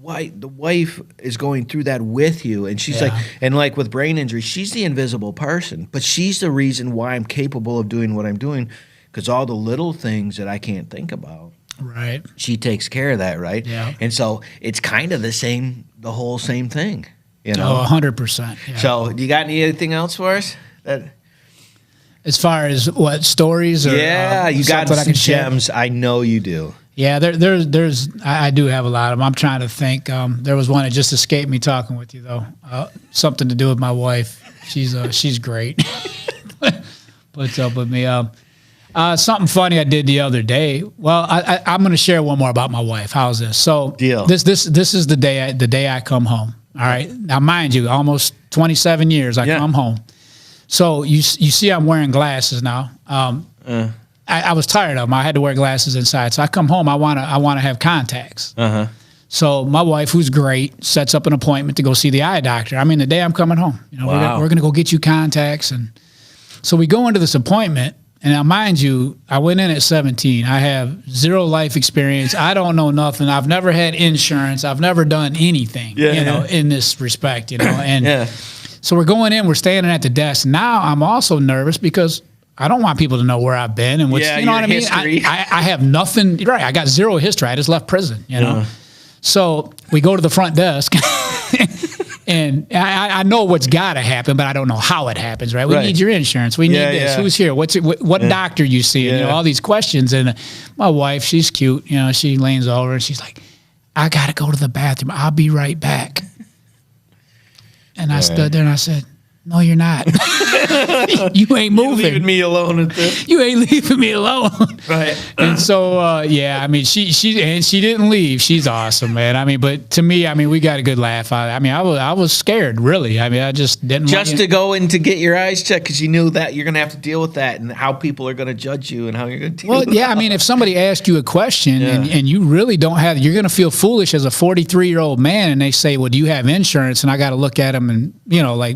wife is going through that with you, and she's Yeah. like, and like with brain injury, she's the invisible person, but she's the reason why I'm capable of doing what I'm doing, because all the little things that I can't think about, Right. she takes care of that, right? Yeah. And so it's kind of the whole same thing, you Oh, know. 100%. Yeah. So, you got anything else for us? As far as what stories or Yeah, you got something I some can share? gems. I know you do. Yeah, I do have a lot of them. I'm trying to think. There was one that just escaped me talking with you though. Something to do with my wife. She's great. What's up with me? Something funny I did the other day. Well, I'm going to share one more about my wife. How's this? So Deal. This is the day I come home. All right. Now, mind you, almost 27 years I Yeah. come home. So you see, I'm wearing glasses now. I was tired of them. I had to wear glasses inside. So I come home. I wanna have contacts. So my wife, who's great, sets up an appointment to go see the eye doctor. I mean, the day I'm coming home, Wow. we're gonna go get you contacts, and so we go into this appointment. And now, mind you, I went in at 17. I have zero life experience. I don't know nothing. I've never had insurance. I've never done anything, in this respect, And Yeah. so we're going in. We're standing at the desk. Now I'm also nervous because I don't want people to know where I've been and what's, Yeah, you know your what I mean? history. I have nothing. Right. I got zero history. I just left prison, So we go to the front desk. And I know what's got to happen, but I don't know how it happens, right? We Right. need your insurance. We need Yeah, this. yeah. Who's here? What doctor you see? Yeah. All these questions. And my wife, she's cute. She leans over and she's like, I got to go to the bathroom. I'll be right back. And I stood there and I said, no, you're not. You ain't moving. Leaving me alone at this. You ain't leaving me alone. Right. And so, I mean, she didn't leave. She's awesome, man. I mean, but to me, I mean, we got a good laugh out of it. I mean, I was scared, really. I mean, I just didn't Just want to go in to get your eyes checked, because you knew that you're going to have to deal with that and how people are going to judge you and how you're going to deal Well, with yeah, I mean, if somebody asks you a question Yeah. and you really don't have, you're going to feel foolish as a 43-year-old man, and they say, well, do you have insurance? And I got to look at them and, like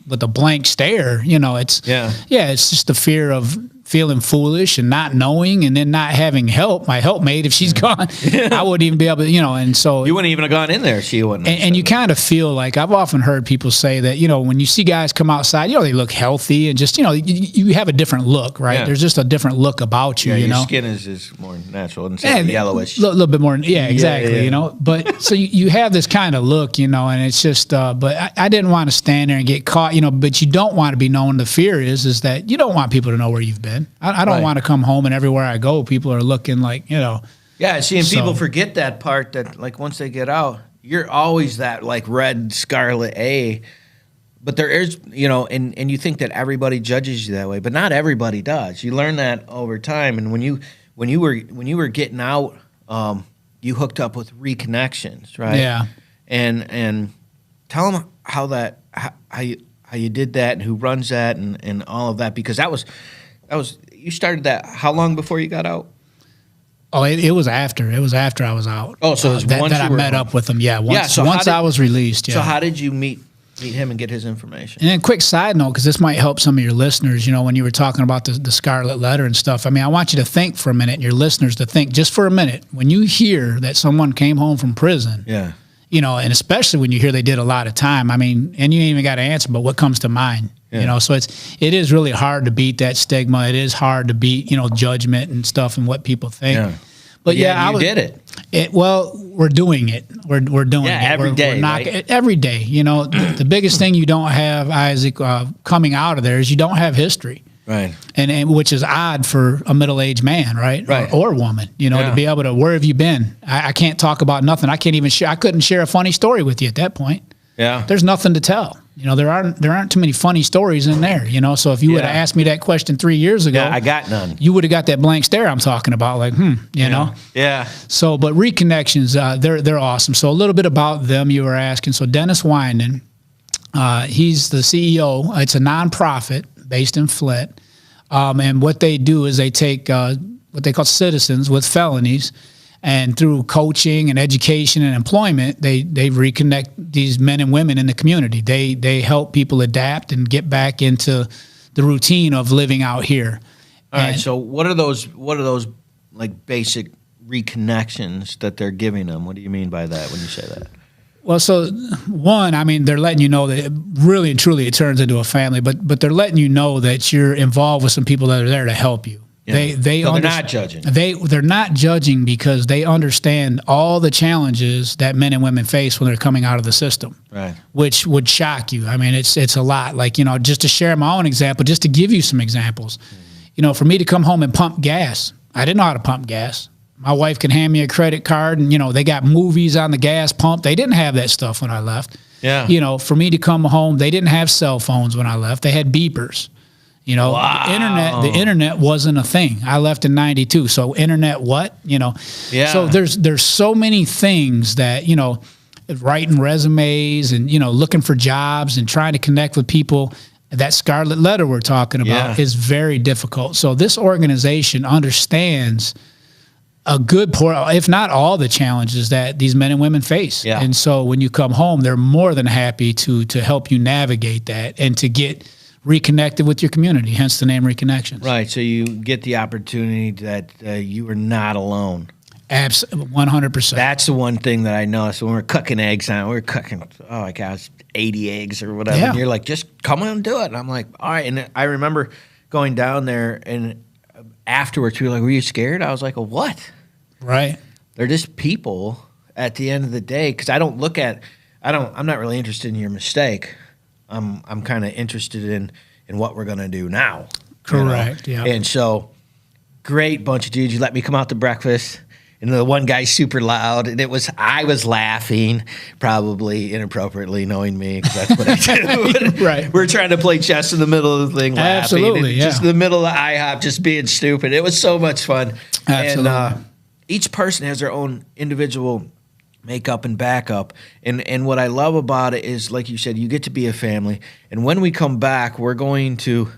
with a blank stare, it's, it's just the fear of feeling foolish and not knowing and then not having help. My helpmate, if she's gone, I wouldn't even be able to, and so. You wouldn't even have gone in there. She wouldn't. And you kind of feel like, I've often heard people say that, when you see guys come outside, they look healthy and just, you have a different look, right? Yeah. There's just a different look about you, your skin is more natural instead yeah, of yellowish. A little bit more, yeah, exactly, yeah. But so you have this kind of look, and it's just, but I didn't want to stand there and get caught, but you don't want to be known. The fear is that you don't want people to know where you've been. I don't Right. want to come home and everywhere I go, people are looking like, Yeah, see, and So- people forget that part that, like, once they get out, you're always that, like, red scarlet A. But there is, and you think that everybody judges you that way, but not everybody does. You learn that over time. And when you were getting out, you hooked up with Reconnections, right? Yeah. And tell them how you did that and who runs that and all of that, because that was you started that how long before you got out? Oh, it was after. It was after I was out. Oh, so it was once that you I were met home. up with him. Yeah, once, so how once did- I was released. Yeah. So how did you meet him and get his information? And then quick side note, because this might help some of your listeners, when you were talking about the scarlet letter and stuff, I mean, I want you to think for a minute, and your listeners to think just for a minute, when you hear that someone came home from prison, Yeah. and especially when you hear they did a lot of time, I mean, and you ain't even got to answer, but what comes to mind? Yeah. So it is really hard to beat that stigma. It is hard to beat, judgment and stuff and what people think. Yeah. But yeah, you did it. Well, we're doing it. We're doing Yeah, it. every day, right? Every day. The biggest thing you don't have, Isaac, coming out of there is you don't have history. Right. And which is odd for a middle-aged man, right? Right. Or woman, Yeah. to be able to, where have you been? I can't talk about nothing. I can't even share. I couldn't share a funny story with you at that point. Yeah. There's nothing to tell. There aren't too many funny stories in there, So if you would have Yeah. asked me that question 3 years ago, Yeah, I got none. you would have got that blank stare I'm talking about, like, you know? Yeah. So, but Reconnections, they're awesome. So a little bit about them you were asking. So Dennis Winden, he's the CEO. It's a nonprofit based in Flint. And what they do is they take what they call citizens with felonies, and through coaching and education and employment, they reconnect these men and women in the community. They help people adapt and get back into the routine of living out here. All right. So what are those like basic reconnections that they're giving them. What do you mean by that when you say that? Well, so one, I mean, they're letting you know that really and truly it turns into a family, but they're letting you know that you're involved with some people that are there to help you. Yeah. They're not judging. They're not judging because they understand all the challenges that men and women face when they're coming out of the system. Right. Which would shock you. I mean, it's a lot. Like, you know, just to share my own example, just to give you some examples. You know, for me to come home and pump gas, I didn't know how to pump gas. My wife can hand me a credit card, and, you know, they got movies on the gas pump. They didn't have that stuff when I left. Yeah. You know, for me to come home, they didn't have cell phones when I left. They had beepers. You know, the internet wasn't a thing. I left in '92, so internet what? You know, Yeah. So there's so many things that, you know, writing resumes and, you know, looking for jobs and trying to connect with people. That scarlet letter we're talking about is very difficult. So this organization understands a good portion, if not all, the challenges that these men and women face. Yeah. And so when you come home, they're more than happy to help you navigate that and to get reconnected with your community, hence the name Reconnections. Right. So you get the opportunity that you are not alone. 100%. That's the one thing that I noticed when we're cooking eggs on. We're cooking, oh my gosh, 80 eggs or whatever. Yeah. And you're like, just come on and do it. And I'm like, all right. And I remember going down there, and afterwards, people were like, were you scared? I was like, well, what? Right. They're just people at the end of the day. Because I don't look at, I'm not really interested in your mistake. I'm kind of interested in what we're going to do now. Correct, you know? yeah. And so, great bunch of dudes. You let me come out to breakfast, and the one guy's super loud, and I was laughing, probably inappropriately, knowing me, because that's what I do. Right. We're trying to play chess in the middle of the thing, laughing. Absolutely, and yeah. just in the middle of IHOP, just being stupid. It was so much fun. Absolutely. And each person has their own individual makeup and backup. And what I love about it is, like you said, you get to be a family. And when we come back, we're going to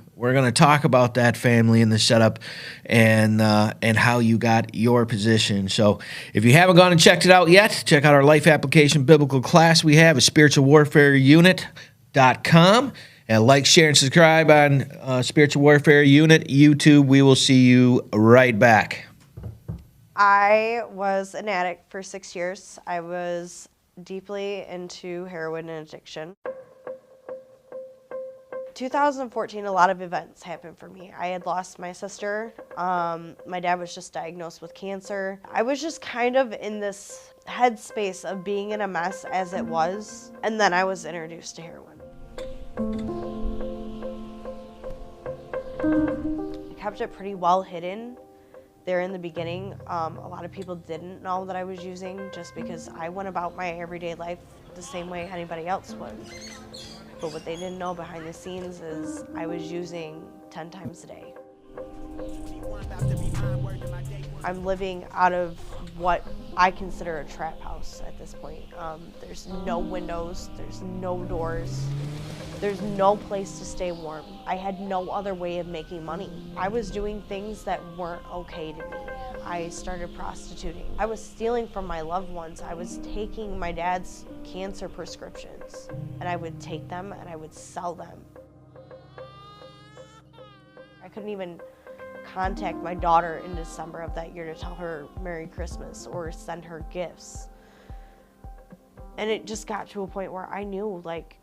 talk about that family and the setup and how you got your position. So if you haven't gone and checked it out yet, check out our life application biblical class we have at spiritualwarfareunit.com. And like, share, and subscribe on Spiritual Warfare Unit YouTube. We will see you right back. I was an addict for 6 years. I was deeply into heroin and addiction. 2014, a lot of events happened for me. I had lost my sister. My dad was just diagnosed with cancer. I was just kind of in this headspace of being in a mess as it was, and then I was introduced to heroin. I kept it pretty well hidden there in the beginning. A lot of people didn't know that I was using just because I went about my everyday life the same way anybody else would. But what they didn't know behind the scenes is I was using 10 times a day. I'm living out of what I consider a trap house at this point. There's no windows, there's no doors, there's no place to stay warm. I had no other way of making money. I was doing things that weren't okay to me. I started prostituting. I was stealing from my loved ones. I was taking my dad's cancer prescriptions, and I would take them and I would sell them. I couldn't even contact my daughter in December of that year to tell her Merry Christmas or send her gifts. And it just got to a point where I knew, like,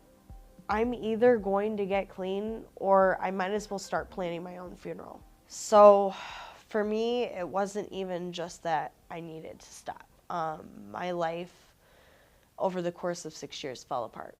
I'm either going to get clean or I might as well start planning my own funeral. So for me, it wasn't even just that I needed to stop. My life over the course of 6 years fell apart.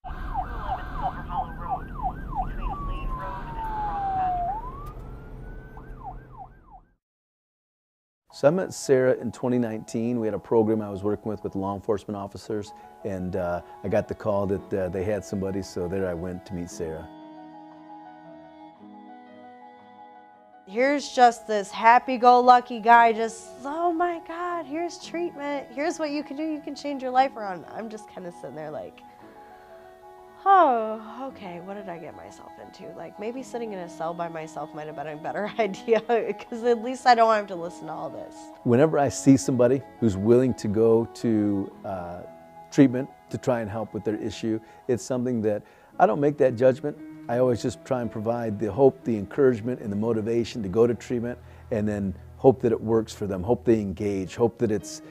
So I met Sarah in 2019. We had a program I was working with law enforcement officers, and I got the call that they had somebody, so there I went to meet Sarah. Here's just this happy-go-lucky guy just, oh my God, here's treatment. Here's what you can do. You can change your life around. I'm just kind of sitting there like, oh, okay, what did I get myself into? Like, maybe sitting in a cell by myself might have been a better idea, because at least I don't have to listen to all this. Whenever I see somebody who's willing to go to treatment to try and help with their issue, it's something that I don't make that judgment. I always just try and provide the hope, the encouragement, and the motivation to go to treatment, and then hope that it works for them, hope they engage, hope that it's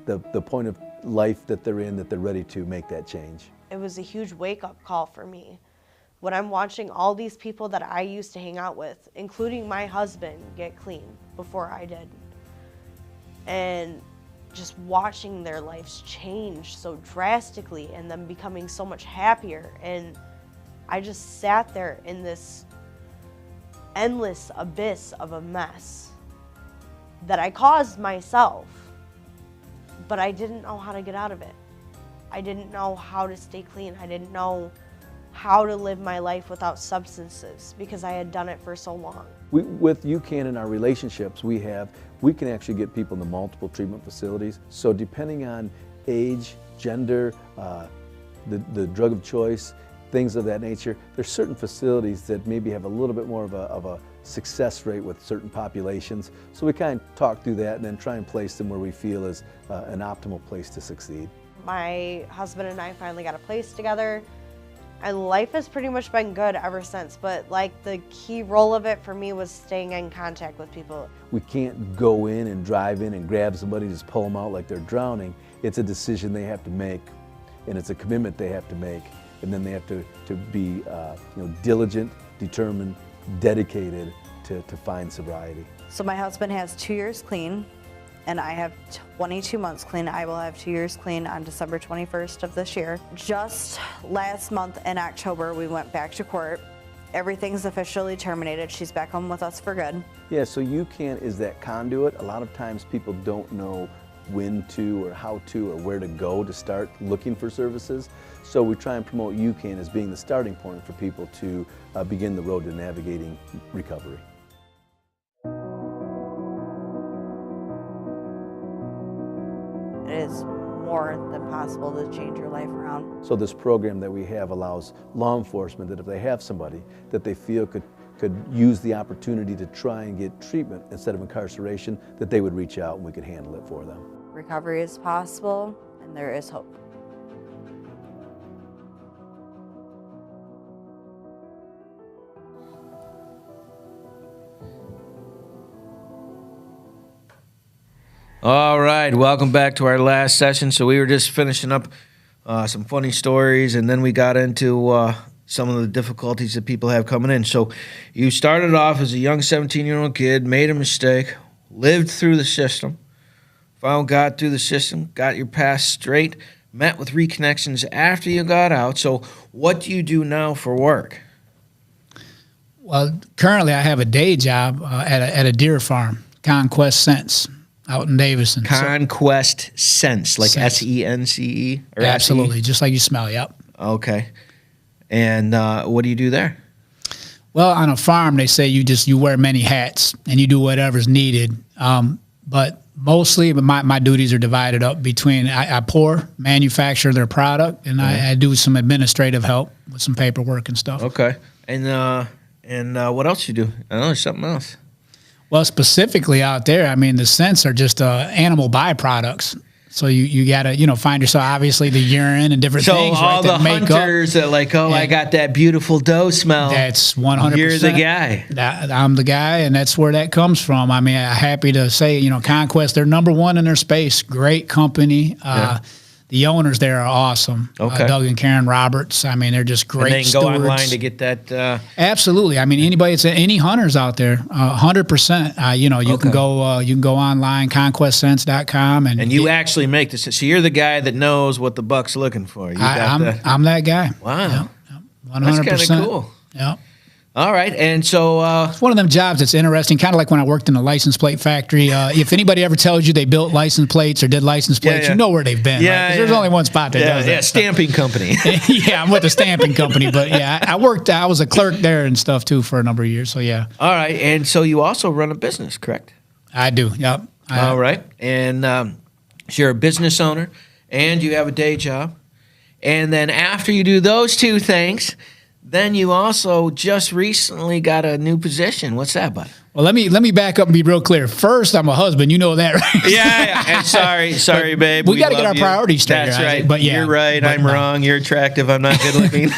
the point of life that they're in, that they're ready to make that change. It was a huge wake-up call for me. When I'm watching all these people that I used to hang out with, including my husband, get clean before I did. And just watching their lives change so drastically and them becoming so much happier. And I just sat there in this endless abyss of a mess that I caused myself, but I didn't know how to get out of it. I didn't know how to stay clean. I didn't know how to live my life without substances because I had done it for so long. With UCAN and our relationships we can actually get people into multiple treatment facilities. So depending on age, gender, the drug of choice, things of that nature, there's certain facilities that maybe have a little bit more of a success rate with certain populations. So we kind of talk through that and then try and place them where we feel is an optimal place to succeed. My husband and I finally got a place together, and life has pretty much been good ever since, but like the key role of it for me was staying in contact with people. We can't go in and drive in and grab somebody and just pull them out like they're drowning. It's a decision they have to make, and it's a commitment they have to make, and then they have to be diligent, determined, dedicated to find sobriety. So my husband has 2 years clean, and I have 22 months clean. I will have 2 years clean on December 21st of this year. Just last month in October, we went back to court. Everything's officially terminated. She's back home with us for good. Yeah, so UCAN is that conduit. A lot of times people don't know when to or how to or where to go to start looking for services. So we try and promote UCAN as being the starting point for people to begin the road to navigating recovery. It is more than possible to change your life around. So this program that we have allows law enforcement that if they have somebody that they feel could use the opportunity to try and get treatment instead of incarceration, that they would reach out and we could handle it for them. Recovery is possible, and there is hope. All right, welcome back to our last session. So we were just finishing up some funny stories, and then we got into some of the difficulties that people have coming in. So you started off as a young 17-year-old kid, made a mistake, lived through the system, finally got through the system, got your past straight, met with Reconnections after you got out. So what do you do now for work? Well, currently I have a day job at a deer farm, Conquest Sense, out in Davison. Conquest Sense, like Sense. SENCE? Or Absolutely, just like you smell, yep. Okay. And what do you do there? Well, on a farm, they say you wear many hats and you do whatever's needed. But mostly my duties are divided up between I manufacture their product, and I do some administrative help with some paperwork and stuff. Okay. And what else you do? I know there's something else. Well, specifically out there, I mean, the scents are just animal byproducts. So you got to, find yourself, obviously, the urine and different things. So all right, the hunters that like, I got that beautiful doe smell. That's 100%. You're the guy. I'm the guy, and that's where that comes from. I mean, I'm happy to say, Conquest, they're number one in their space. Great company. The owners there are awesome. Okay. Doug and Karen Roberts. I mean, they're just great And they can stewards. go online to get that. Absolutely. I mean, any hunters out there, 100%. You can go online, conquestsense.com, and you actually make this. So you're the guy that knows what the buck's looking for. I'm that guy. Wow. Yep. 100%. That's kind of cool. Yeah. All right, and so it's one of them jobs that's interesting, kind of like when I worked in a license plate factory. If anybody ever tells you they built license plates or did license plates, you know where they've been. Yeah, right? 'Cause there's only one spot that does that. Yeah, stamping company. Yeah, I'm with the stamping company, but yeah, I was a clerk there and stuff too for a number of years. So yeah. All right, and so you also run a business, correct? I do. Yep. All right, and so you're a business owner, and you have a day job, and then after you do those two things, then you also just recently got a new position. What's that, bud? Well, let me back up and be real clear. First, I'm a husband. You know that, right? Yeah. And sorry, babe. We got to get love our you. priorities straight. That's Isaac. right. But yeah, you're right. but I'm no. wrong. You're attractive. I'm not good looking.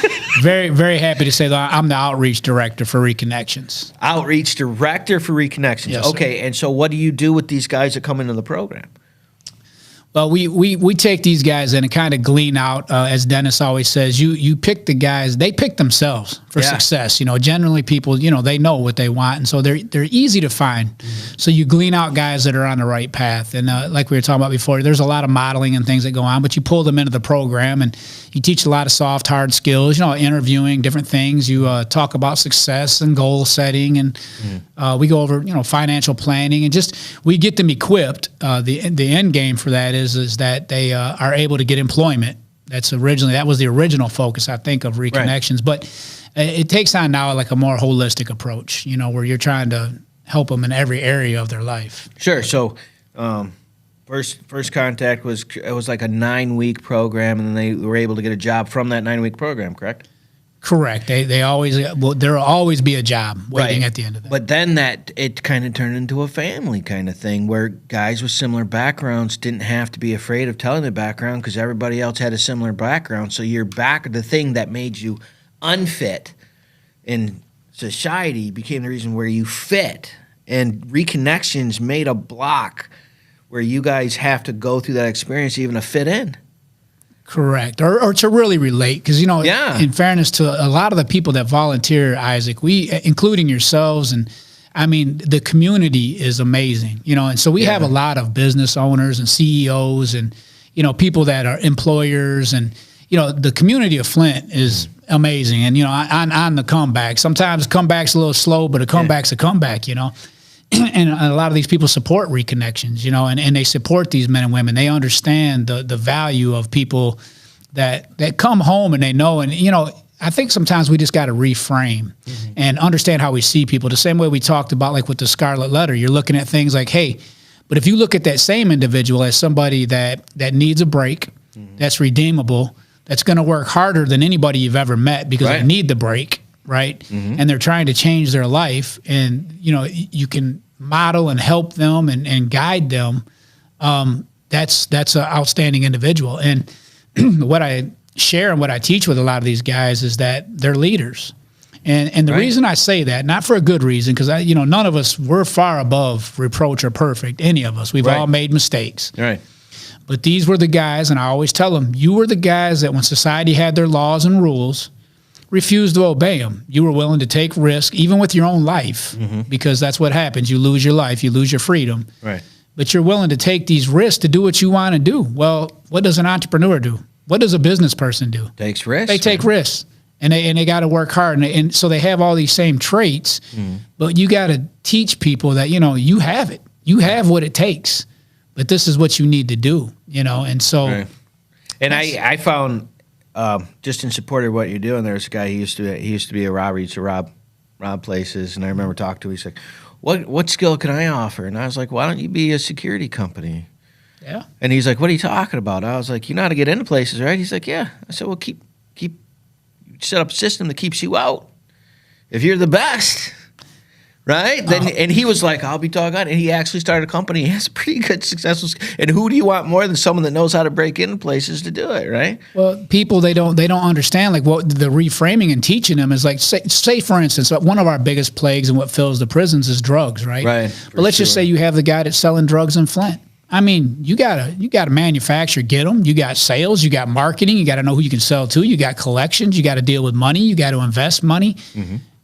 Very, very happy to say that I'm the outreach director for Reconnections. Outreach director for Reconnections. Yes, sir. Okay. And so, what do you do with these guys that come into the program? Well, we take these guys in and kind of glean out, as Dennis always says, you pick the guys, they pick themselves for Yeah. success. Generally people, they know what they want. And so they're easy to find. Mm-hmm. So you glean out guys that are on the right path. And like we were talking about before, there's a lot of modeling and things that go on, but you pull them into the program and you teach a lot of soft, hard skills, interviewing, different things. You talk about success and goal setting. And we go over, financial planning and just, we get them equipped. The end game for that is that they are able to get employment. That was the original focus, I think, of Reconnections. But it takes on now like a more holistic approach, where you're trying to help them in every area of their life. Sure. So, first contact was like a 9-week program, and then they were able to get a job from that 9-week program. Correct. Correct. There'll always be a job waiting at the end of that. But then it kind of turned into a family kind of thing where guys with similar backgrounds didn't have to be afraid of telling their background because everybody else had a similar background. So the thing that made you unfit in society became the reason where you fit. And Reconnections made a block where you guys have to go through that experience even to fit in. Correct. Or to really relate. Because, in fairness to a lot of the people that volunteer, Isaac, including yourselves, and I mean, the community is amazing, and so we have a lot of business owners and CEOs and, people that are employers and, the community of Flint is amazing. And, on the comeback, sometimes comeback's a little slow, but a comeback's a comeback, And a lot of these people support Reconnections, and they support these men and women. They understand the value of people that come home and they know. And, I think sometimes we just got to reframe and understand how we see people. The same way we talked about, like with the Scarlet Letter, you're looking at things like, hey, but if you look at that same individual as somebody that needs a break, that's redeemable, that's going to work harder than anybody you've ever met because they need the break. Right. And they're trying to change their life and, you can model and help them and guide them. That's an outstanding individual. And what I share and what I teach with a lot of these guys is that they're leaders. And the reason I say that, not for a good reason, because none of us, we're far above reproach or perfect, any of us. We've all made mistakes. Right. But these were the guys, and I always tell them, you were the guys that when society had their laws and rules, refused to obey them. You were willing to take risk, even with your own life, because that's what happens. You lose your life, you lose your freedom. Right. But you're willing to take these risks to do what you want to do. Well, what does an entrepreneur do? What does a business person do? Takes risks. They take risks, and they got to work hard, and so they have all these same traits. But you got to teach people that you have it. You have what it takes, but this is what you need to do. And so. Right. And I found. Just in support of what you're doing, there's a guy he used to be a robber. He used to rob places, and I remember talking to him. He's like, "What skill can I offer?" And I was like, "Why don't you be a security company?" Yeah. And he's like, "What are you talking about?" I was like, "You know how to get into places, right?" He's like, "Yeah." I said, "Well, keep set up a system that keeps you out. If you're the best." Right? Then and he was like, I'll be doggone. And he actually started a company. He has pretty good successful. And who do you want more than someone that knows how to break into places to do it, right? Well, people they don't understand like what the reframing and teaching them is like. Say for instance, one of our biggest plagues and what fills the prisons is drugs, right? Right. But let's just say you have the guy that's selling drugs in Flint. I mean, you gotta manufacture, get them. You got sales, you got marketing. You got to know who you can sell to. You got collections. You got to deal with money. You got to invest money.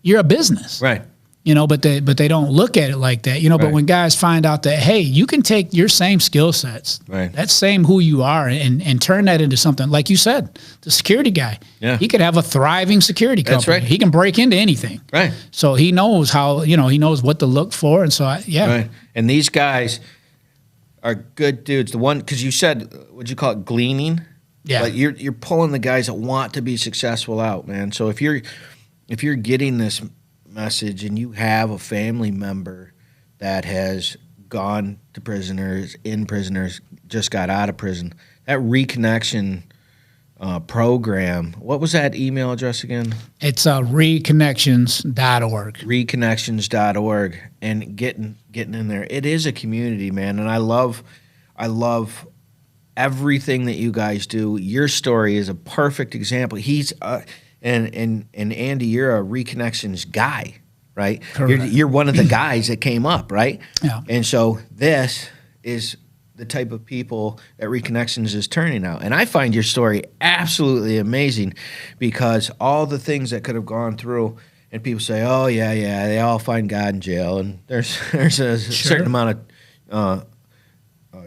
You're a business, right? But they don't look at it like that, But when guys find out that, hey, you can take your same skill sets, that same who you are, and turn that into something, like you said, the security guy. Yeah. He could have a thriving security company. That's right. He can break into anything. Right. So he knows how, he knows what to look for. And so, Right. And these guys are good dudes. The one, because you said, what'd you call it, gleaning? Yeah. Like you're pulling the guys that want to be successful out, man. So if you're getting this message and you have a family member that has gone to prisoners, just got out of prison, that reconnection program. What was that email address again? It's reconnections.org. Reconnections.org, and getting in there. It is a community, man, and I love everything that you guys do. Your story is a perfect example. He's and Andy, you're a Reconnections guy, right? You're one of the guys that came up, right? Yeah. And so this is the type of people that Reconnections is turning out. And I find your story absolutely amazing, because all the things that could have gone through, and people say, oh, yeah, they all find God in jail. And there's a certain amount of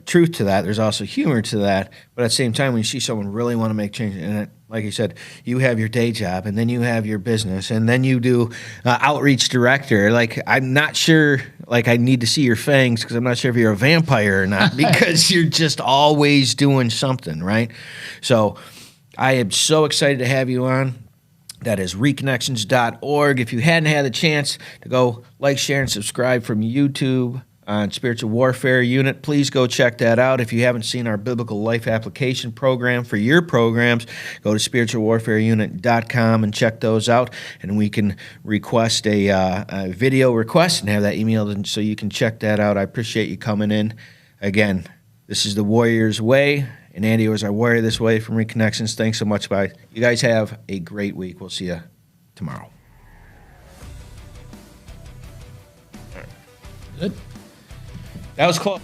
truth to that. There's also humor to that. But at the same time, when you see someone really want to make change, and like you said, you have your day job, and then you have your business, and then you do outreach director. Like, I'm not sure, like, I need to see your fangs, because I'm not sure if you're a vampire or not, because you're just always doing something, right? So I am so excited to have you on. That is reconnections.org. If you hadn't had a chance to go like, share, and subscribe from YouTube on Spiritual Warfare Unit, please go check that out. If you haven't seen our Biblical Life Application program for your programs, go to spiritualwarfareunit.com and check those out, and we can request a video request and have that emailed so you can check that out. I appreciate you coming in. Again, this is the Warrior's Way, and Andy was our Warrior This Way from Reconnections. Thanks so much. Bye. You guys have a great week. We'll see you tomorrow. Good. That was close.